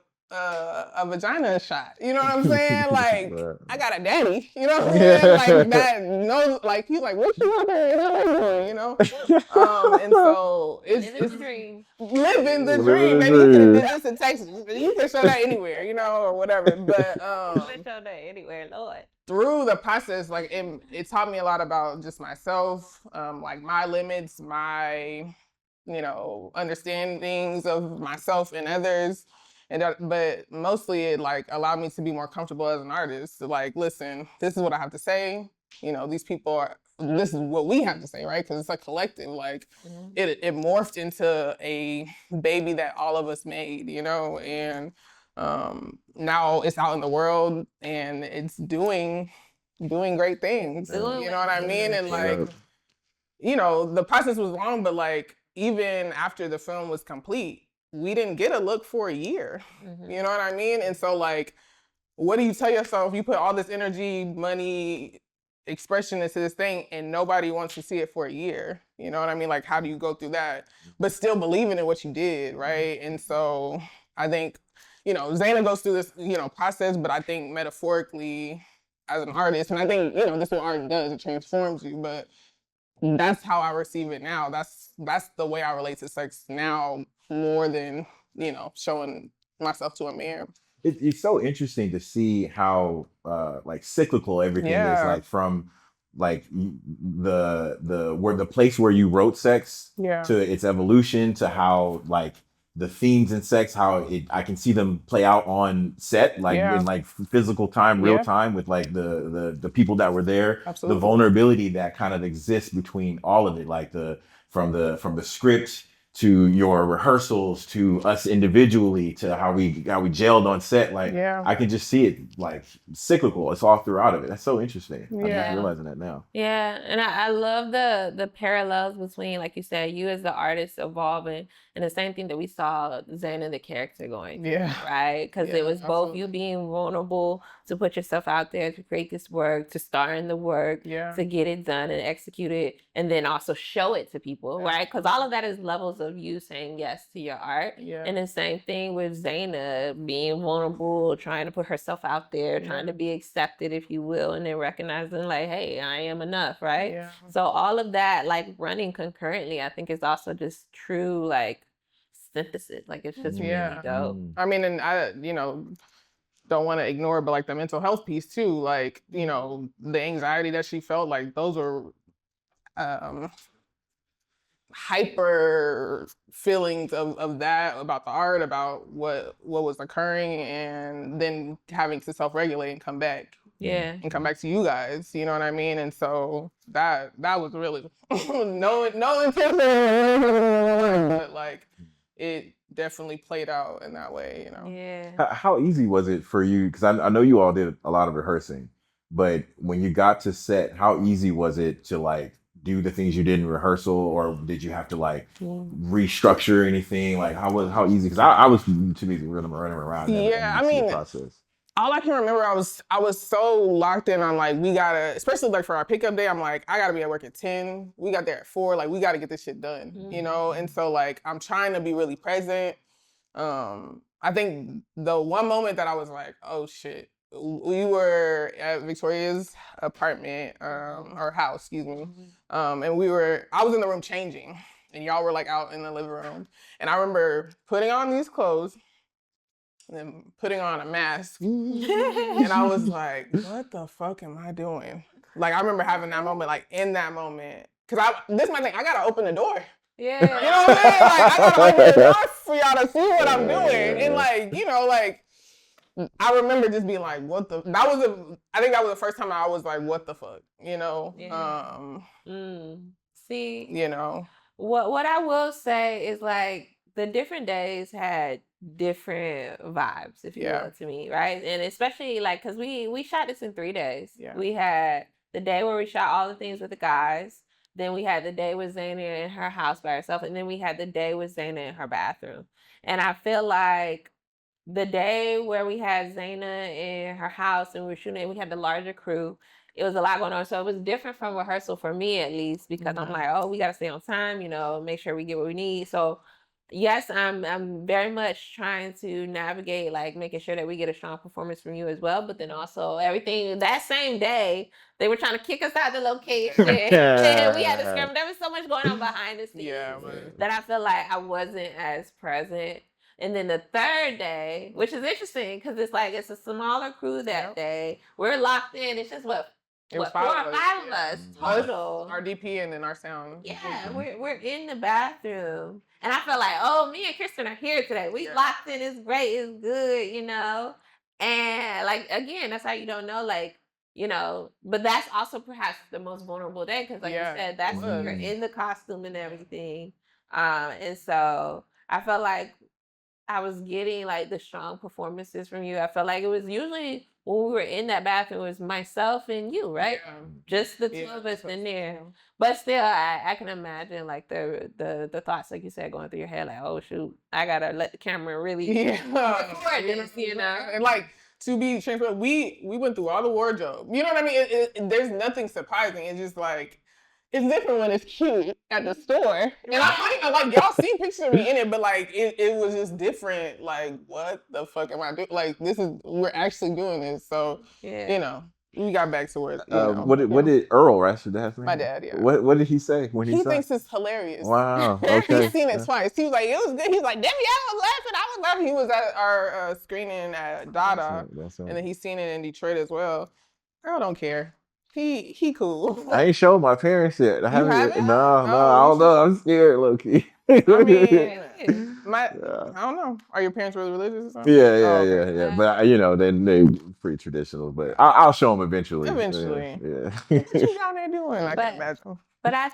vagina shot. You know what I'm saying? Like, I got a daddy. You know what I'm saying? Like that. No, like he's like, what you out there in LA doing? You know. And so it's dream. Living the dream. Maybe you could have did this in Texas. You can show that anywhere, you know, or whatever. But show that anywhere, Lord. Through the process, like it taught me a lot about just myself, like my limits, my, you know, understandings of myself and others. But mostly it like allowed me to be more comfortable as an artist. So, like, listen, this is what I have to say. You know, these people are, this is what we have to say, right? Because it's a collective. Like, it morphed into a baby that all of us made, you know? And now it's out in the world and it's doing great things. You know what I mean? And like, you know, the process was long, but like, even after the film was complete, we didn't get a look for a year. You know what I mean? And so like, what do you tell yourself? You put all this energy, money, expression into this thing and nobody wants to see it for a year. You know what I mean? Like, how do you go through that, but still believing in what you did, right? And so I think, you know, Zaina goes through this, you know, process, but I think metaphorically as an artist, and I think, you know, this is what art does, it transforms you, but that's how I receive it now. That's the way I relate to sex now more than, you know, showing myself to a man. It's so interesting to see how like cyclical everything is, like from like the place where you wrote Sex to its evolution to how like the themes in Sex, how I can see them play out on set, like in like physical time, real time with like the people that were there, the vulnerability that kind of exists between all of it, like from the script to your rehearsals to us individually to how we gelled on set. Like I can just see it like cyclical. It's all throughout of it. That's so interesting. I'm just realizing that now. Yeah, and I love the parallels between, like you said, you as the artist evolving and the same thing that we saw Zaina the character going through, right? Because it was both you being vulnerable to put yourself out there to create this work, to star in the work, to get it done and execute it, and then also show it to people, right? Because all of that is levels of you saying yes to your art. And the same thing with Zaina being vulnerable, trying to put herself out there, trying to be accepted, if you will, and then recognizing like, hey, I am enough, right? So all of that, like running concurrently, I think is also just true, like synthesis. Like it's just really dope. I mean, and I, you know, don't want to ignore, but like the mental health piece too, like, you know, the anxiety that she felt, like those were hyper feelings of that, about the art, about what was occurring, and then having to self-regulate and come back. And come back to you guys, you know what I mean? And so that was really no intention, but like it definitely played out in that way, you know. How easy was it for you? Because I know you all did a lot of rehearsing, but when you got to set, how easy was it to like do the things you did in rehearsal, or did you have to like restructure anything? Like how easy? Because I was too busy running around. Yeah, I the mean, process. all I can remember, I was so locked in on like, we gotta, especially like for our pickup day, I'm like, I gotta be at work at 10. We got there at 4. Like, we gotta get this shit done, you know? And so like, I'm trying to be really present. I think the one moment that I was like, oh shit, we were at Victoria's apartment, or house, excuse me. And I was in the room changing, and y'all were like out in the living room. And I remember putting on these clothes, and then putting on a mask. And I was like, what the fuck am I doing? Like, I remember having that moment, like in that moment. Cause this is my thing, I gotta open the door. Yeah. You know what I mean? Like, I gotta open the door for y'all to see what I'm doing. And like, you know, like, I remember just being like, I think that was the first time I was like, what the fuck? You know? Yeah. See, you know. What I will say is like the different days had different vibes, if you will, to me, right? And especially like, cause we shot this in 3 days. Yeah. We had the day where we shot all the things with the guys. Then we had the day with Zaina in her house by herself. And then we had the day with Zaina in her bathroom. And I feel like the day where we had Zaina in her house and we were shooting, we had the larger crew. It was a lot going on. So it was different from rehearsal for me, at least, because I'm like, oh, we got to stay on time, you know, make sure we get what we need. So yes, I'm very much trying to navigate, like making sure that we get a strong performance from you as well. But then also everything that same day, they were trying to kick us out of the location. And we had to scream. There was so much going on behind the scenes that I feel like I wasn't as present. And then the third day, which is interesting because it's a smaller crew that day. We're locked in. It's just what 4 or 5 of us total. Our DP and then our sound. Yeah, we're in the bathroom. And I felt like, oh, me and Kierstyn are here today. We locked in. It's great. It's good, you know. And like, again, that's how you don't know, like, you know, but that's also perhaps the most vulnerable day because like you said, that's when you're in the costume and everything. And so I felt like I was getting like the strong performances from you. I felt like it was usually when we were in that bathroom, it was myself and you, right? Yeah. Just the 2 of us in there. But still, I can imagine like the thoughts, like you said, going through your head, like, oh shoot, I gotta let the camera really record this, you know? And like, to be transparent, we went through all the wardrobe. You know what I mean? There's nothing surprising. It's just like, it's different when it's cute at the store. And I like, y'all seen pictures of me in it, but like, it was just different. Like, what the fuck am I doing? Like, we're actually doing this. So, you know, we got back to where, what did Earl, right? Your dad's name? My dad, yeah. What did he say when he saw it? He thinks it's hilarious. Wow, okay. He's seen it twice. He was like, it was good. He's like, Debbie, I was laughing. He was at our screening at Dada. That's right. And then he's seen it in Detroit as well. Earl don't care. He cool. I ain't showed my parents yet. I haven't. No, I don't know. I'm scared, low key. I mean, I don't know. Are your parents really religious or something? Yeah. But you know, they pretty traditional. But I'll show them eventually. Yeah. What you down there doing? I can imagine. But I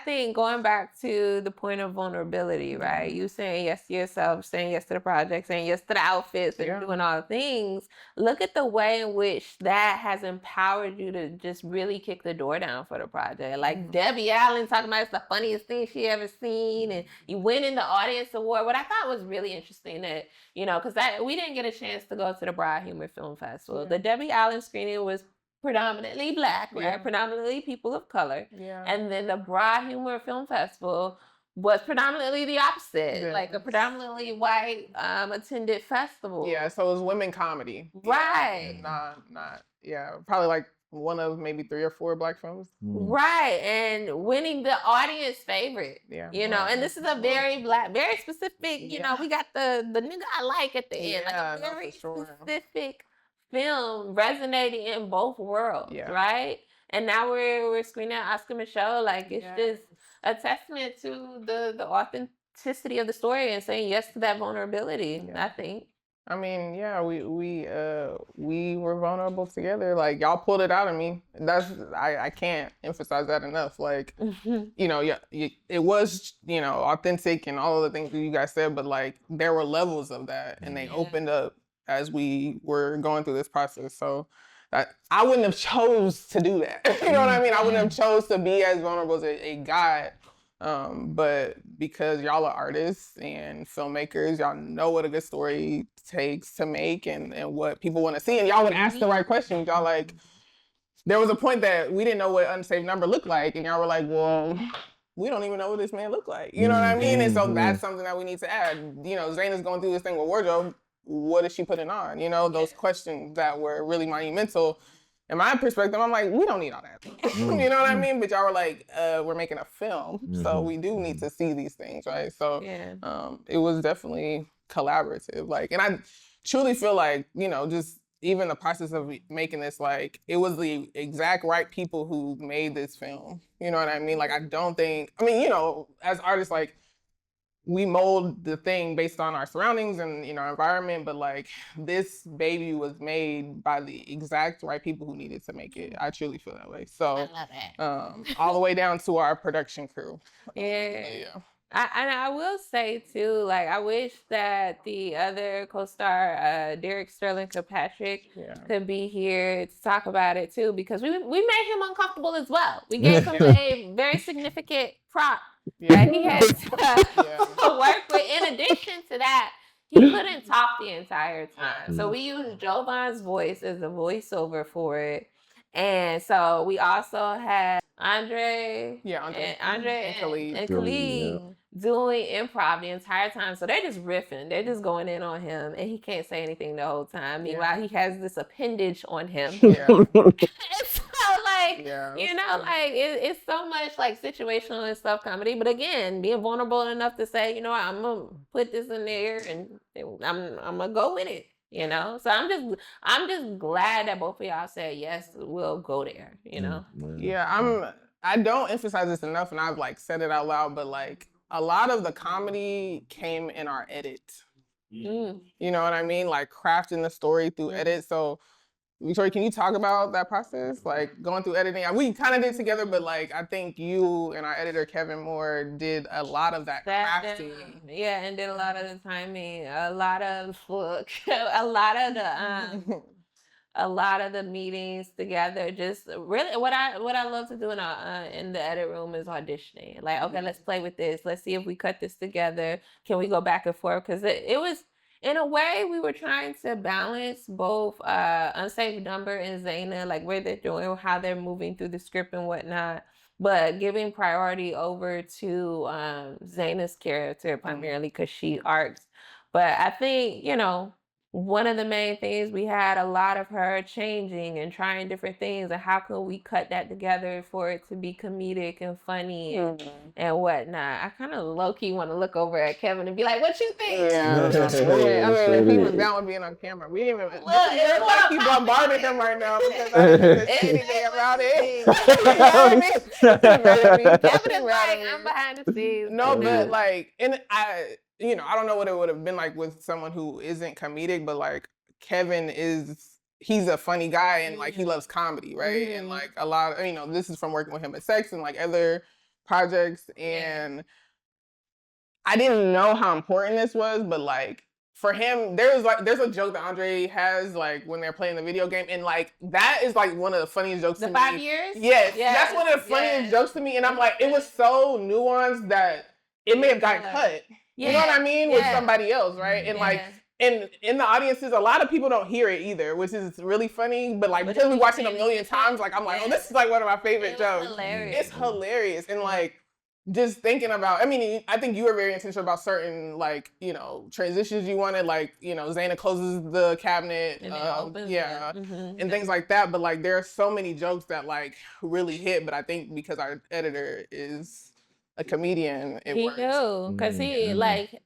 think going back to the point of vulnerability, right? You saying yes to yourself, saying yes to the project, saying yes to the outfits, and doing all the things. Look at the way in which that has empowered you to just really kick the door down for the project. Like Debbie Allen talking about it's the funniest thing she ever seen, and you winning the audience award. What I thought was really interesting that, you know, because we didn't get a chance to go to the Broad Humor Film Festival. Yeah. The Debbie Allen screening was predominantly Black, right? Predominantly people of color. Yeah. And then the Broad Humor Film Festival was predominantly the opposite, like a predominantly white attended festival. Yeah, so it was women comedy. Right. Probably like one of maybe 3 or 4 Black films. Right, and winning the audience favorite. Yeah. You know, and this is a very Black, very specific, you know, we got the nigga I like at the end. Like a very specific film resonating in both worlds, right? And now we're screening Oscar Michelle. Like, it's just a testament to the authenticity of the story and saying yes to that vulnerability, I think. I mean, we were vulnerable together. Like, y'all pulled it out of me. I can't emphasize that enough. Like, you know, it was, you know, authentic and all of the things that you guys said, but like, there were levels of that, and they opened up as we were going through this process. So I wouldn't have chose to do that. You know what I mean? I wouldn't have chose to be as vulnerable as a guy. But because y'all are artists and filmmakers, y'all know what a good story takes to make and what people want to see. And y'all would ask the right questions. Y'all like, there was a point that we didn't know what Unsafe Number looked like. And y'all were like, well, we don't even know what this man looked like. You know what I mean? And so that's something that we need to add. You know, Zaina's going through this thing with wardrobe. What is she putting on? You know, those questions that were really monumental. In my perspective, I'm like, we don't need all that. You know what I mean? But y'all were like, we're making a film. So we do need to see these things, right? So it was definitely collaborative. Like, and I truly feel like, you know, just even the process of making this, like, it was the exact right people who made this film. You know what I mean? Like, I don't think, I mean, you know, as artists, like, we mold the thing based on our surroundings and, you know, environment, but like this baby was made by the exact right people who needed to make it. I truly feel that way. So I love it. All the way down to our production crew. Yeah. I will say too, like, I wish that the other co-star, Derek Sterling Kirkpatrick, could be here to talk about it too, because we made him uncomfortable as well. We gave him a very significant prop that he had to work with. In addition to that, he couldn't talk the entire time. So we used Jovan's voice as a voiceover for it. And so we also had Andre and Khalid doing improv the entire time. So they're just riffing. They're just going in on him. And he can't say anything the whole time. Meanwhile, he has this appendage on him. So, like, you know, like, it's so much, like, situational and stuff comedy. But again, being vulnerable enough to say, you know what, I'm going to put this in there and I'm going to go with it. You know, so I'm just glad that both of y'all said yes, we'll go there. You know, I don't emphasize this enough, and I've like said it out loud, but like a lot of the comedy came in our edit. You know what I mean? Like crafting the story through edit. So Victoria, can you talk about that process? Like going through editing? We kind of did together, but like I think you and our editor Kevin Moore did a lot of that crafting. And did a lot of the timing, a lot of the meetings together. Just really, what I love to do in the edit room is auditioning. Like, okay, let's play with this. Let's see if we cut this together. Can we go back and forth? Because it was. In a way, we were trying to balance both Unsafe Number and Zaina, like where they're doing, how they're moving through the script and whatnot, but giving priority over to Zaina's character primarily because she arcs. But I think, you know, one of the main things, we had a lot of her changing and trying different things, and how can we cut that together for it to be comedic and funny and whatnot. I kind of low-key want to look over at Kevin and be like, what you think? I mean, if he was down with being on camera, we didn't even, it looks like he bombarded him right now because I didn't say anything about it. You know what I mean? Kevin is like, I'm behind the scenes. No, but like, you know, I don't know what it would have been like with someone who isn't comedic, but like Kevin he's a funny guy and like he loves comedy, right? And like a lot of, you know, this is from working with him at Sext and like other projects. And I didn't know how important this was, but like for him, there's a joke that Andre has like when they're playing the video game, and like that is like one of the funniest jokes to me. 5 years? Yes, that's one of the funniest jokes to me. And I'm like, it was so nuanced that it may have gotten cut. You know what I mean? With somebody else, right? And like, and in the audiences, a lot of people don't hear it either, which is really funny. But like, because we watched it a million times, like, I'm like, oh, this is like one of my favorite jokes. It's hilarious. And like, just thinking about, I mean, I think you were very intentional about certain, like, you know, transitions you wanted, like, you know, Zaina closes the cabinet, and things like that. But like, there are so many jokes that like really hit. But I think because our editor is a comedian, it works. He knew, because he like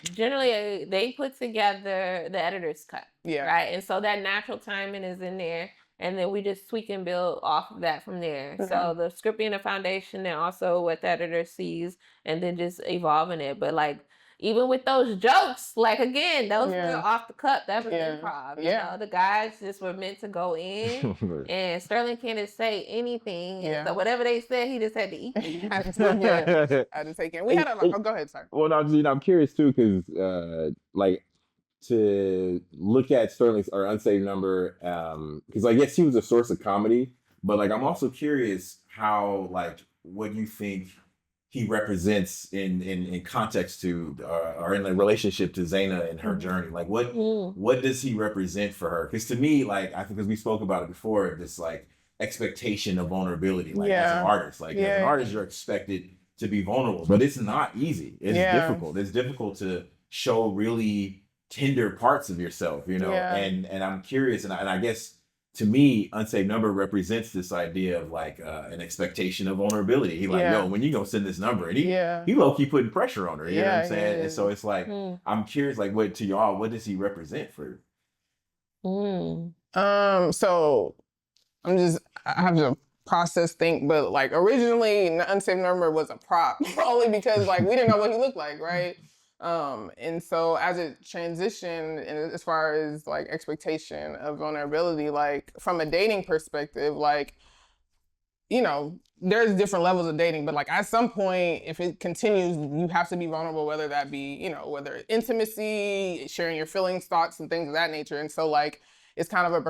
generally they put together the editor's cut, right? And so that natural timing is in there, and then we just tweak and build off of that from there. So the script being a foundation, and also what the editor sees, and then just evolving it. But like, even with those jokes, like again, those were off the cuff. That was improv. You know, the guys just were meant to go in, and Sterling can't say anything. And so whatever they said, he just had to eat it. I just take it. We had go ahead, sorry. Well, no, you know, I'm curious too, because like to look at Sterling's or Unsaved Number, because like yes, he was a source of comedy, but like I'm also curious how like what you think he represents in context to or in a relationship to Zaina and her journey. Like what does he represent for her? Because to me, like I think because we spoke about it before, this like expectation of vulnerability, like as an artist, like as an artist, you're expected to be vulnerable, but it's not easy. It's difficult. It's difficult to show really tender parts of yourself, you know. And I'm curious, and I guess to me, Unsaved Number represents this idea of like an expectation of vulnerability. He like, yo, when you gonna send this number, and he low key putting pressure on her. You know what I'm saying? And so it's like, I'm curious, like, what to y'all, what does he represent for? So I have to process think, but like originally, Unsaved Number was a prop only because like we didn't know what he looked like, right? And so as it transitioned, and as far as like expectation of vulnerability, like from a dating perspective, like, you know, there's different levels of dating, but like at some point, if it continues, you have to be vulnerable, whether that be, you know, whether intimacy, sharing your feelings, thoughts, and things of that nature. And so like, it's kind of a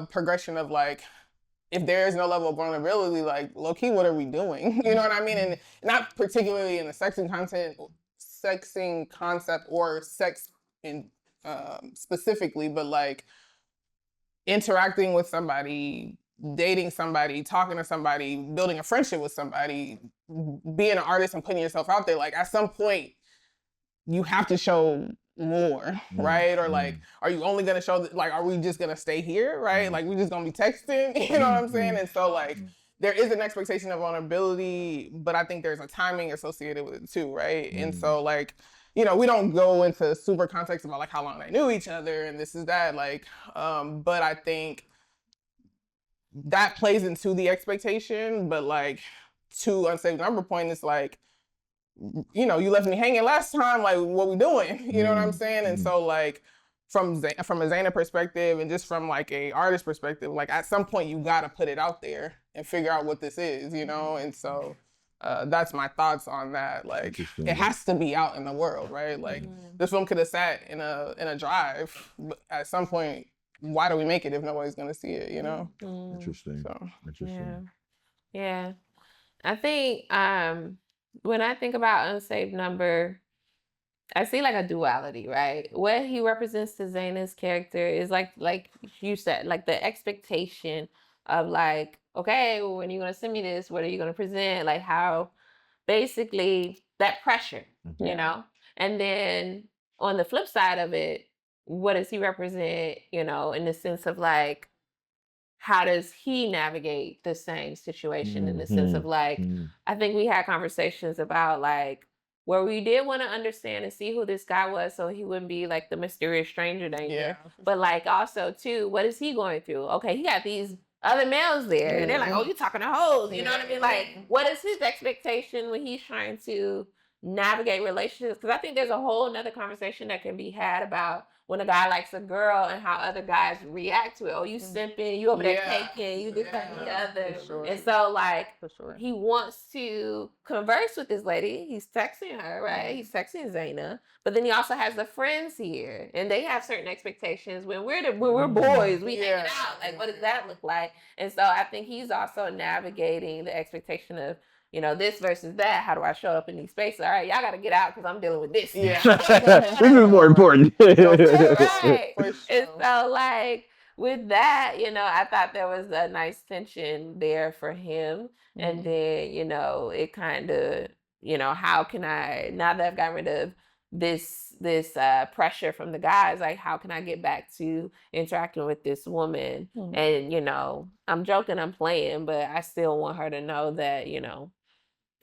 progression of like, if there is no level of vulnerability, like low key, what are we doing? You know what I mean? And not particularly in the sexting concept or sex in specifically, but like interacting with somebody, dating somebody, talking to somebody, building a friendship with somebody, being an artist and putting yourself out there. Like at some point, you have to show more, right? Or like, are you only gonna show, like, are we just gonna stay here, right? Like, we just gonna be texting, you know what I'm saying? And so like, there is an expectation of vulnerability, but I think there's a timing associated with it too, right? And so like, you know, we don't go into super context about like how long they knew each other and this is that, like, but I think that plays into the expectation, but like to Unsaved Number point, it's like, you know, you left me hanging last time, like what we doing? You know what I'm saying? And so like from a Zaina perspective and just from like a artist perspective, like at some point you gotta put it out there and figure out what this is, you know? And so that's my thoughts on that. Like it has to be out in the world, right? Like this film could have sat in a drive, but at some point, why do we make it if nobody's gonna see it, you know? Interesting. So Yeah. I think when I think about Unsaved Number, I see like a duality, right? What he represents to Zaina's character is like you said, like the expectation of like, okay, well, when are you gonna send me this? What are you gonna present? Like how basically that pressure, you know? And then on the flip side of it, what does he represent, you know, in the sense of like, how does he navigate the same situation in the sense of like, I think we had conversations about like, where we did want to understand and see who this guy was so he wouldn't be like the mysterious stranger danger. But like also too, what is he going through? Okay, he got these other males there and they're like, oh, you talking to hoes. You know what I mean? Like, what is his expectation when he's trying to navigate relationships? Because I think there's a whole nother conversation that can be had about when a guy likes a girl and how other guys react to it. Oh, you simping, you over there caking, you this, that, and the other. And so, like, he wants to converse with this lady. He's texting her, right? He's texting Zaina. But then he also has the friends here. And they have certain expectations. When we're boys, we hanging out. Like, what does that look like? And so I think he's also navigating the expectation of, you know, this versus that. How do I show up in these spaces? All right, y'all got to get out because I'm dealing with this. This is more important. Right. And so, like, with that, you know, I thought there was a nice tension there for him. And then, you know, it kind of, you know, how can I, now that I've gotten rid of this pressure from the guys, like how can I get back to interacting with this woman? And, you know, I'm joking, I'm playing, but I still want her to know that, you know,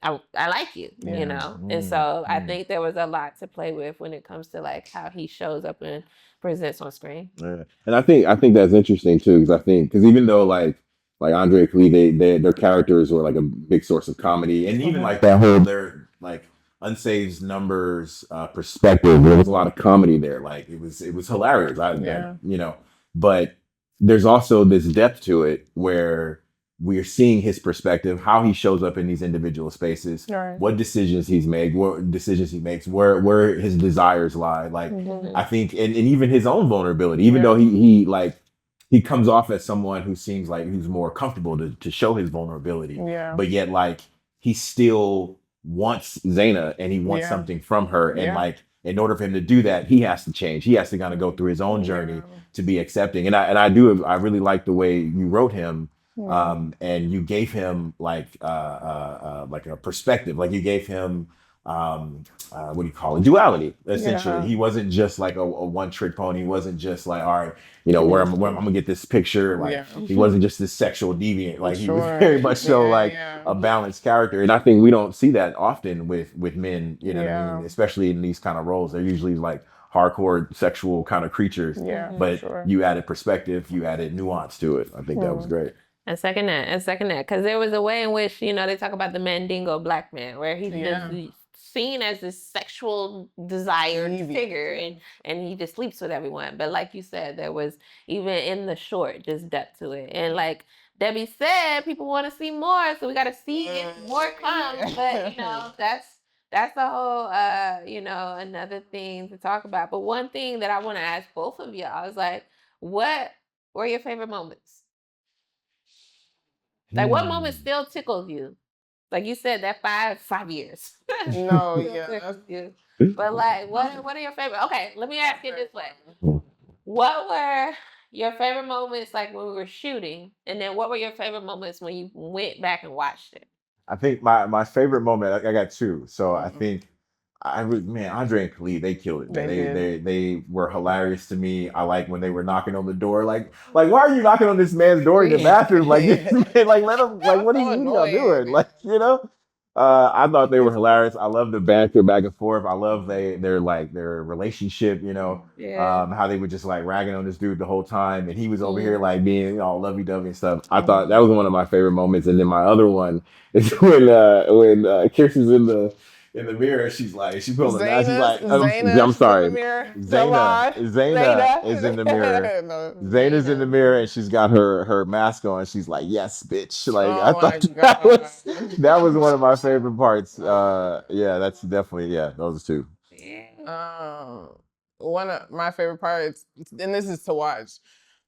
I like you, you know? And so I think there was a lot to play with when it comes to like how he shows up and presents on screen. Yeah. And I think that's interesting too, because even though like Andre and Khalid, their characters were like a big source of comedy, and even like that whole their like Unsaved Numbers perspective, there was a lot of comedy there. Like it was hilarious. You know, but there's also this depth to it where we're seeing his perspective, how he shows up in these individual spaces, Right. what decisions he's made, what decisions he makes, where his desires lie. Like, Mhm. I think, and even his own vulnerability, even though he comes off as someone who seems like who's more comfortable to show his vulnerability, Yeah. but yet like he still wants Zaina and he wants something from her. And like, in order for him to do that, he has to change. He has to kind of go through his own journey to be accepting. And I really like the way you wrote him. And you gave him like a perspective, like you gave him what do you call it, duality, essentially. He wasn't just like a one-trick pony. He wasn't just like, all right, you know, where I'm gonna get this picture. Like he wasn't just this sexual deviant. Like he was very much so like a balanced character. And I think we don't see that often with men, you know what I mean? Especially in these kind of roles. They're usually like hardcore sexual kind of creatures. But you added perspective, you added nuance to it. I think that was great. I second that. Because there was a way in which, you know, they talk about the Mandingo black man, where he's just seen as this sexual desired figure, and he just sleeps with everyone. But like you said, there was, even in the short, just depth to it. And like Debbie said, people want to see more, so we got to see if more comes. But, you know, that's the whole, you know, another thing to talk about. But one thing that I want to ask both of you, I was like, what were your favorite moments? Like, what moment still tickles you? Like you said, that 5 years. No, yeah. But like, what are your favorite? Okay, let me ask it this way: what were your favorite moments like when we were shooting, and then what were your favorite moments when you went back and watched it? I think my favorite moment, I got two. So I think Andre and Khalid, they killed it. They were hilarious to me. I like when they were knocking on the door, like why are you knocking on this man's door in the bathroom? Like like let him, like what are you doing? Like, you know. I thought they were hilarious. I love the banter back and forth. I love their relationship, you know, how they were just like ragging on this dude the whole time. And he was over here like being all lovey-dovey and stuff. I thought that was one of my favorite moments. And then my other one is when Kierstyn's in the mirror, she's put on the mask. She's like, I'm sorry. Zaina is in the mirror. Zaina's in the mirror and she's got her mask on. She's like, yes, bitch. Like, I thought that was one of my favorite parts. That's definitely, those two. One of my favorite parts, and this is to watch.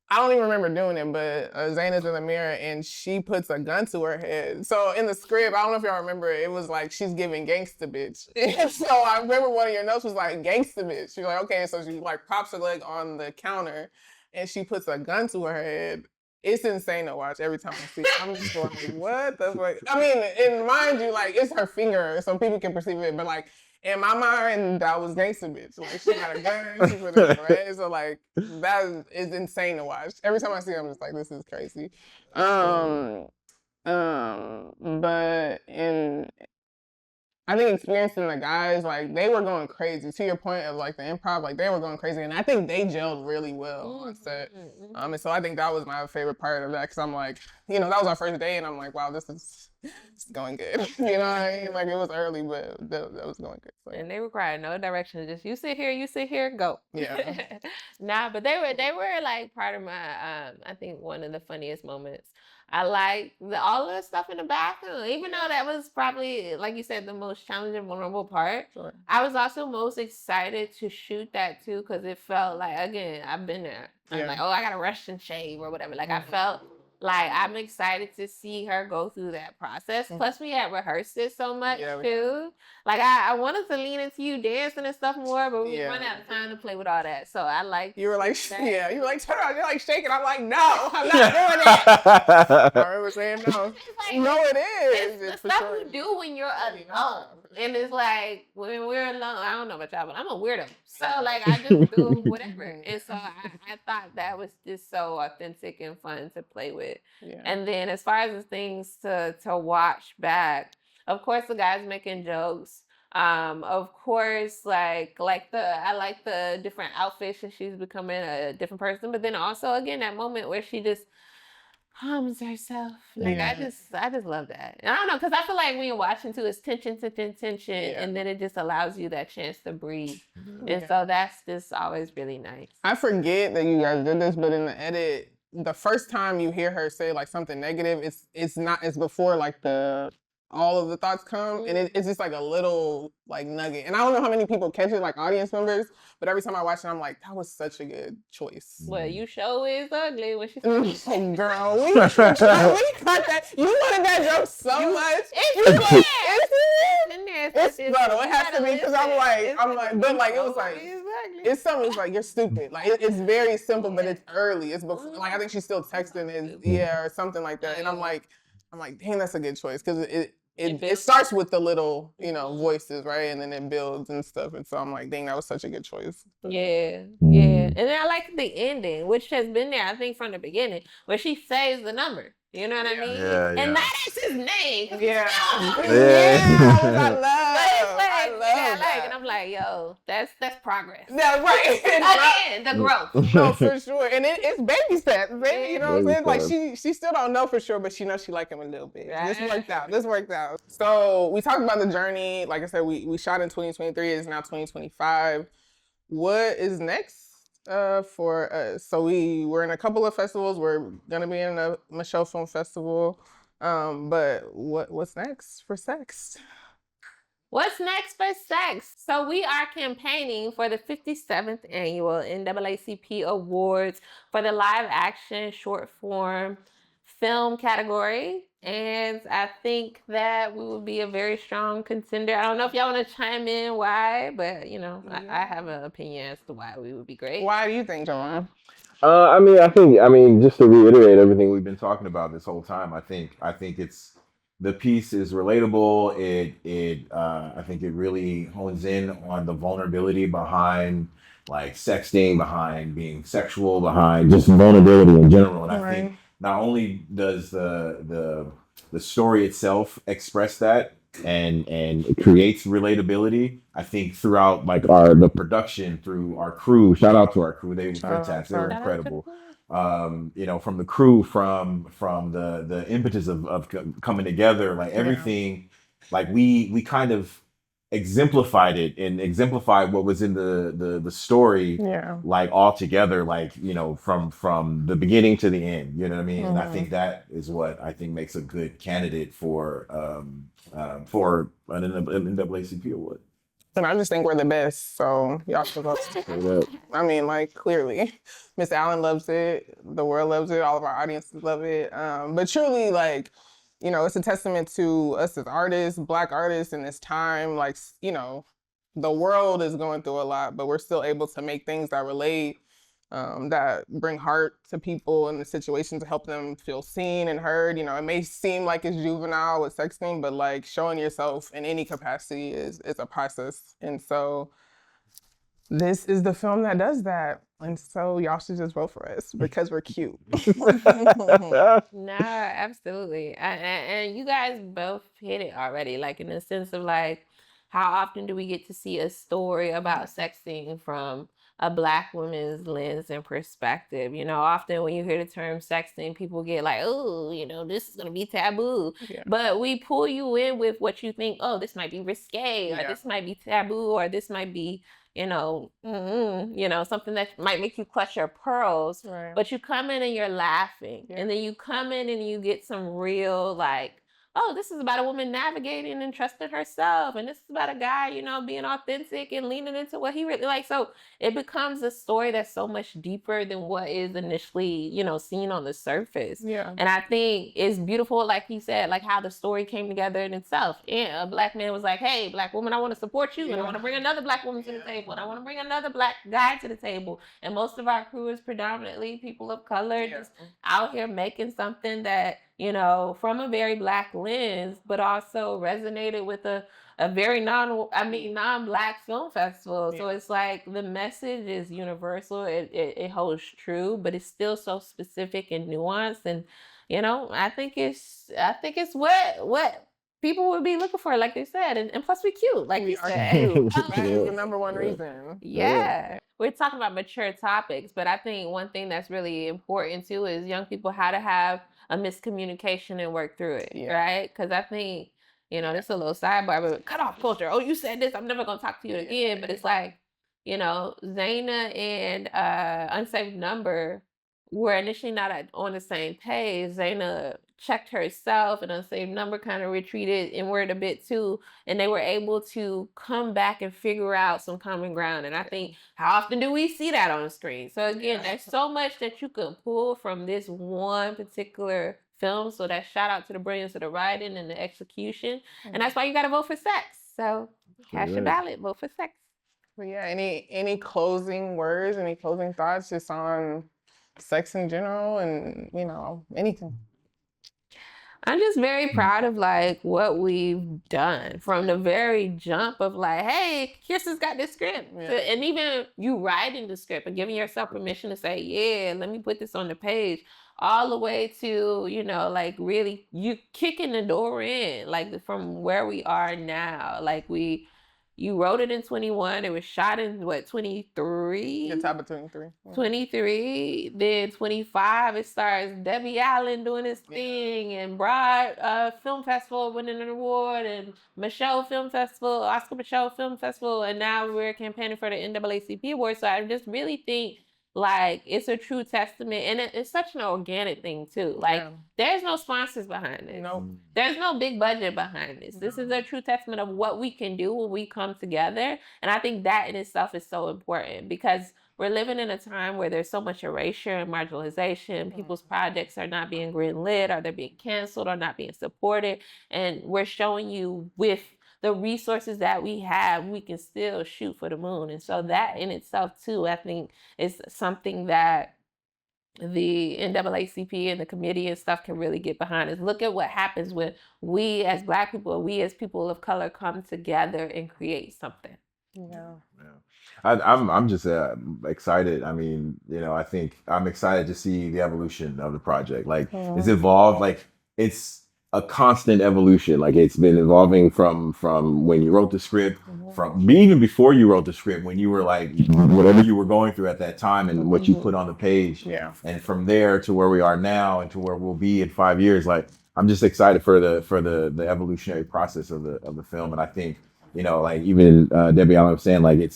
I don't even remember doing it, but Zaina's in the mirror and she puts a gun to her head. So in the script, I don't know if y'all remember, it was like she's giving gangsta bitch. And so I remember one of your notes was like gangsta bitch. She's like, okay, so she like props her leg on the counter and she puts a gun to her head. It's insane to watch every time I see it. I'm just like, what the fuck? I mean, and mind you, like it's her finger, so people can perceive it, but like in my mind, that was gangsta bitch. Like she got a gun, she put it in her head. So like that is insane to watch. Every time I see it, I'm just like, this is crazy. But I think experiencing the guys, like they were going crazy. To your point of like the improv, like they were going crazy, and I think they gelled really well on set. And so I think that was my favorite part of that, because I'm like, you know, that was our first day, and I'm like, wow, this is going good. You know what I mean? Like it was early, but that was going good. So. And they required no direction. Just you sit here, go. Yeah. Nah, but they were like part of my. I think one of the funniest moments. I like all of the stuff in the bathroom, even though that was probably, like you said, the most challenging, vulnerable part. Sure. I was also most excited to shoot that too, because it felt like, again, I've been there. I'm like, oh, I gotta rush and shave or whatever. Like I felt like I'm excited to see her go through that process. Plus, we had rehearsed it so much too. Like I wanted to lean into you dancing and stuff more, but we run out of time to play with all that. So I like. You were like, you were like, turn around, you're like shaking. I'm like, no, I'm not doing that. I remember saying no. Like, no, it is. It's the stuff you do when you're alone. And it's like, when we're alone, I don't know about y'all, but I'm a weirdo. So like, I just do whatever. And so I thought that was just so authentic and fun to play with. Yeah. And then as far as the things to watch back, of course the guys making jokes. Of course, I like the different outfits and she's becoming a different person. But then also again that moment where she just hums herself. Like I just love that. And I don't know, because I feel like when you're watching too, it's tension, and then it just allows you that chance to breathe. And so that's just always really nice. I forget that you guys did this, but in the edit, the first time you hear her say like something negative, it's before like all of the thoughts come, and it's just like a little like nugget. And I don't know how many people catch it, like audience members, but every time I watch it, I'm like, that was such a good choice. Well, you show is ugly when she Girl, we cut that. You wanted that joke so much. It's subtle. It has to be because I'm like, but like it was like, it's something. It's like you're stupid. Like it's very simple, but it's early. It's before, like I think she's still texting or something like that. And I'm like, dang, that's a good choice because it starts with the little, voices, right? And then it builds and stuff. And so I'm like, dang, that was such a good choice. Yeah. And then I like the ending, which has been there, I think, from the beginning, where she says the number. You know what I mean? Yeah. And that is his name. Yeah. I love that. And I'm like, yo, that's progress. Yeah, right. Again, the growth. No, for sure. And it's baby steps, baby. You know what I'm saying? Baby Like she still don't know for sure, but she knows she like him a little bit. This worked out. So we talked about the journey. Like I said, we shot in 2023. It's now 2025. What is next for us? So we're in a couple of festivals. We're gonna be in a Michelle Film Festival. But what's next for Sext? What's next for Sext? So we are campaigning for the 57th annual NAACP Awards for the live action short form film category. And I think that we will be a very strong contender. I don't know if y'all want to chime in why, but I have an opinion as to why we would be great. Why do you think, Jovan? I mean, just to reiterate everything we've been talking about this whole time, I think the piece is relatable. I think it really hones in on the vulnerability behind like sexting, behind being sexual, behind just vulnerability in general. And I think not only does the story itself express that and it creates relatability, I think throughout like the production, through our crew, shout out to our crew, they were fantastic, they were incredible. From the crew, from the impetus of coming together, like everything, like we kind of exemplified it and exemplified what was in the story, like all together, like from the beginning to the end, you know what I mean? And I think that is what I think makes a good candidate for an NAACP award. And I just think we're the best, so y'all should vote. I mean, like, clearly. Miss Allen loves it, the world loves it, all of our audiences love it. But truly, like, it's a testament to us as artists, Black artists in this time. Like, the world is going through a lot, but we're still able to make things that relate, that bring heart to people in the situation to help them feel seen and heard. It may seem like it's juvenile with sexting, but like showing yourself in any capacity is a process. And so this is the film that does that. And so y'all should just vote for us because we're cute. No, absolutely. And you guys both hit it already, like in the sense of like, how often do we get to see a story about sexting from a Black woman's lens and perspective? Often when you hear the term sexting, people get like, oh, this is going to be taboo. Yeah. But we pull you in with what you think, oh, this might be risque, or this might be taboo, or this might be, something that might make you clutch your pearls. Right. But you come in and you're laughing. Yeah. And then you come in and you get some real, like, oh, this is about a woman navigating and trusting herself. And this is about a guy, being authentic and leaning into what he really likes. So it becomes a story that's so much deeper than what is initially, seen on the surface. Yeah. And I think it's beautiful, like you said, like how the story came together in itself. And a Black man was like, hey, Black woman, I want to support you. And I want to bring another Black woman to the table. And I want to bring another Black guy to the table. And most of our crew is predominantly people of color, just out here making something that, from a very Black lens, but also resonated with a very non-Black film festival. Yeah. So it's like the message is universal. It holds true, but it's still so specific and nuanced. And I think it's what people would be looking for, like they said, and plus we cute, like you said. That is the number one reason. Yeah. We're talking about mature topics, but I think one thing that's really important too is young people how to have a miscommunication and work through it, right? Because I think, this is a little sidebar, but cut off culture. Oh, you said this, I'm never going to talk to you again. But it's like, Zaina and Unsaved Number were initially not on the same page. Zaina checked herself, and Unsaved Number kind of retreated inward a bit too, and they were able to come back and figure out some common ground. And I think, how often do we see that on the screen? So again, there's so much that you can pull from this one particular film. So that shout out to the brilliance of the writing and the execution. And that's why you got to vote for Sext. So cast your ballot, vote for Sext. But yeah, any closing words, any closing thoughts just on sex in general and, you know, anything? I'm just very proud of like what we've done from the very jump of like, hey, Kierstyn's got this script. Yeah. And even you writing the script and giving yourself permission to say, yeah, let me put this on the page, all the way to, you know, like really you kicking the door in, like from where we are now. Like you wrote it in 21. It was shot in what, 23? The top of 23. 23. Then 25, it stars Debbie Allen doing his thing, and Broad Film Festival winning an award, and Michelle Film Festival, Oscar Michelle Film Festival, and now we're campaigning for the NAACP award. So I just really think like it's a true testament, and it's such an organic thing too. Like there's no sponsors behind this. Nope. There's no big budget behind this. This is a true testament of what we can do when we come together. And I think that in itself is so important, because we're living in a time where there's so much erasure and marginalization. People's projects are not being greenlit, or they're being canceled, or not being supported. And we're showing you with the resources that we have, we can still shoot for the moon. And so that in itself too, I think is something that the NAACP and the committee and stuff can really get behind. Is look at what happens when we as Black people, we as people of color come together and create something. Yeah. I'm just excited. I mean, you know, I think I'm excited to see the evolution of the project. Like it's evolved. Like it's a constant evolution. Like it's been evolving from when you wrote the script, from even before you wrote the script, when you were like whatever you were going through at that time and what you put on the page. Yeah. And from there to where we are now and to where we'll be in 5 years. Like I'm just excited for the evolutionary process of the film. And I think, you know, like even Debbie Allen was saying, like it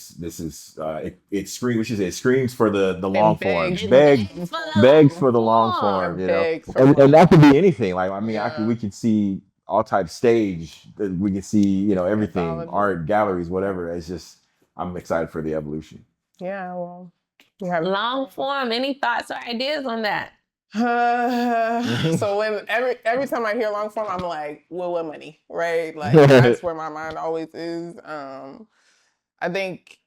screams. It screams for the long form, begs for the long form. You know, and that could be anything. Like I mean, we could see all types stage. We can see, you know, everything, art, galleries, whatever. It's just I'm excited for the evolution. Yeah. Well, we have long form. Any thoughts or ideas on that? So when every time I hear long form, I'm like, well, what money, right? Like that's where my mind always is. I think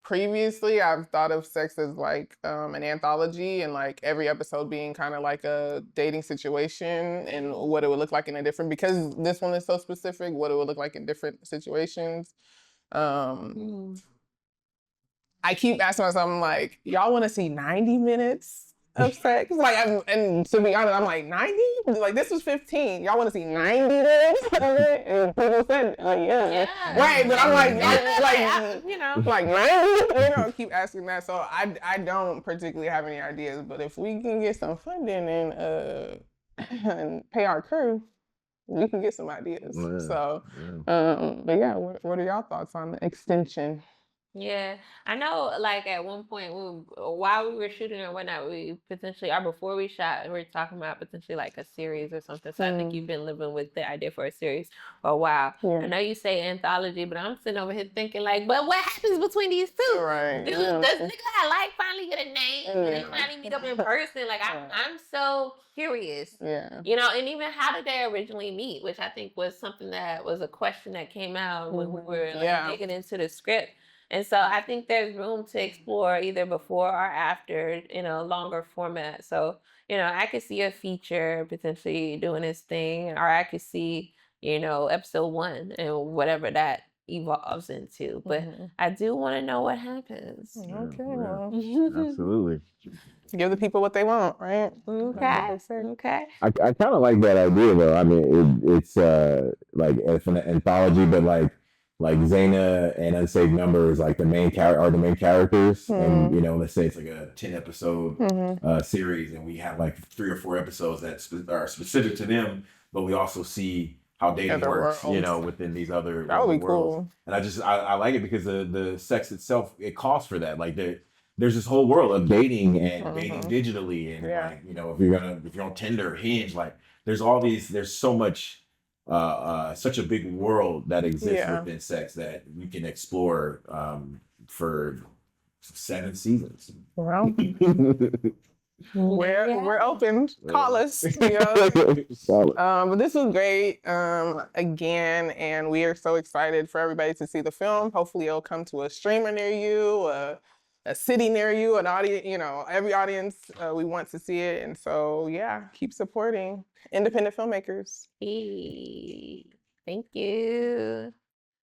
previously I've thought of Sext as like an anthology, and like every episode being kind of like a dating situation and what it would look like in a different, because this one is so specific, what it would look like in different situations. I keep asking myself, I'm like, y'all want to see 90 minutes of sex? Like, and to be honest, I'm like, 90? Like, this was 15. Y'all want to see 90 minutes of it? And people said, yeah. Right, but I'm like, you know, like 90? You know, keep asking that. So I don't particularly have any ideas, but if we can get some funding and pay our crew, we can get some ideas. Yeah. So, but yeah, what are y'all thoughts on the extension? Yeah, I know, like at one point while we were shooting or whatnot, we potentially, or before we shot, we were talking about potentially like a series or something. So I think you've been living with the idea for a series for a while. I know you say anthology, but I'm sitting over here thinking like, but what happens between these two? Right. Does nigga I like finally get a name and they finally meet up in person? Like I'm so curious. Yeah. You know, and even how did they originally meet? Which I think was something that was a question that came out when we were like digging into the script. And so I think there's room to explore either before or after in a longer format. So, you know, I could see a feature potentially doing this thing, or I could see, you know, episode 1 and whatever that evolves into. But I do want to know what happens. Okay, well. Absolutely. Give the people what they want, right? Okay. I kind of like that idea, though. I mean, it's like it's an anthology, but like Zaina and Unsaved Number is like the main characters, and you know, let's say it's like a 10 episode series, and we have like 3 or 4 episodes that are specific to them, but we also see how dating works, you know, within these other that would be worlds. cool. And I like it because the Sext itself, it calls for that. Like there's this whole world of dating and dating Mhm. digitally, and Yeah. like, you know, if you're on Tinder or Hinge, like there's all these, there's so much, such a big world that exists Yeah. within sex that we can explore for 7 seasons. Well, we're open. Call us. Solid. But this was great again, and we are so excited for everybody to see the film. Hopefully, it'll come to a streamer near you, a city near you, an audience. You know, every audience we want to see it, and so yeah, keep supporting independent filmmakers. Hey, thank you.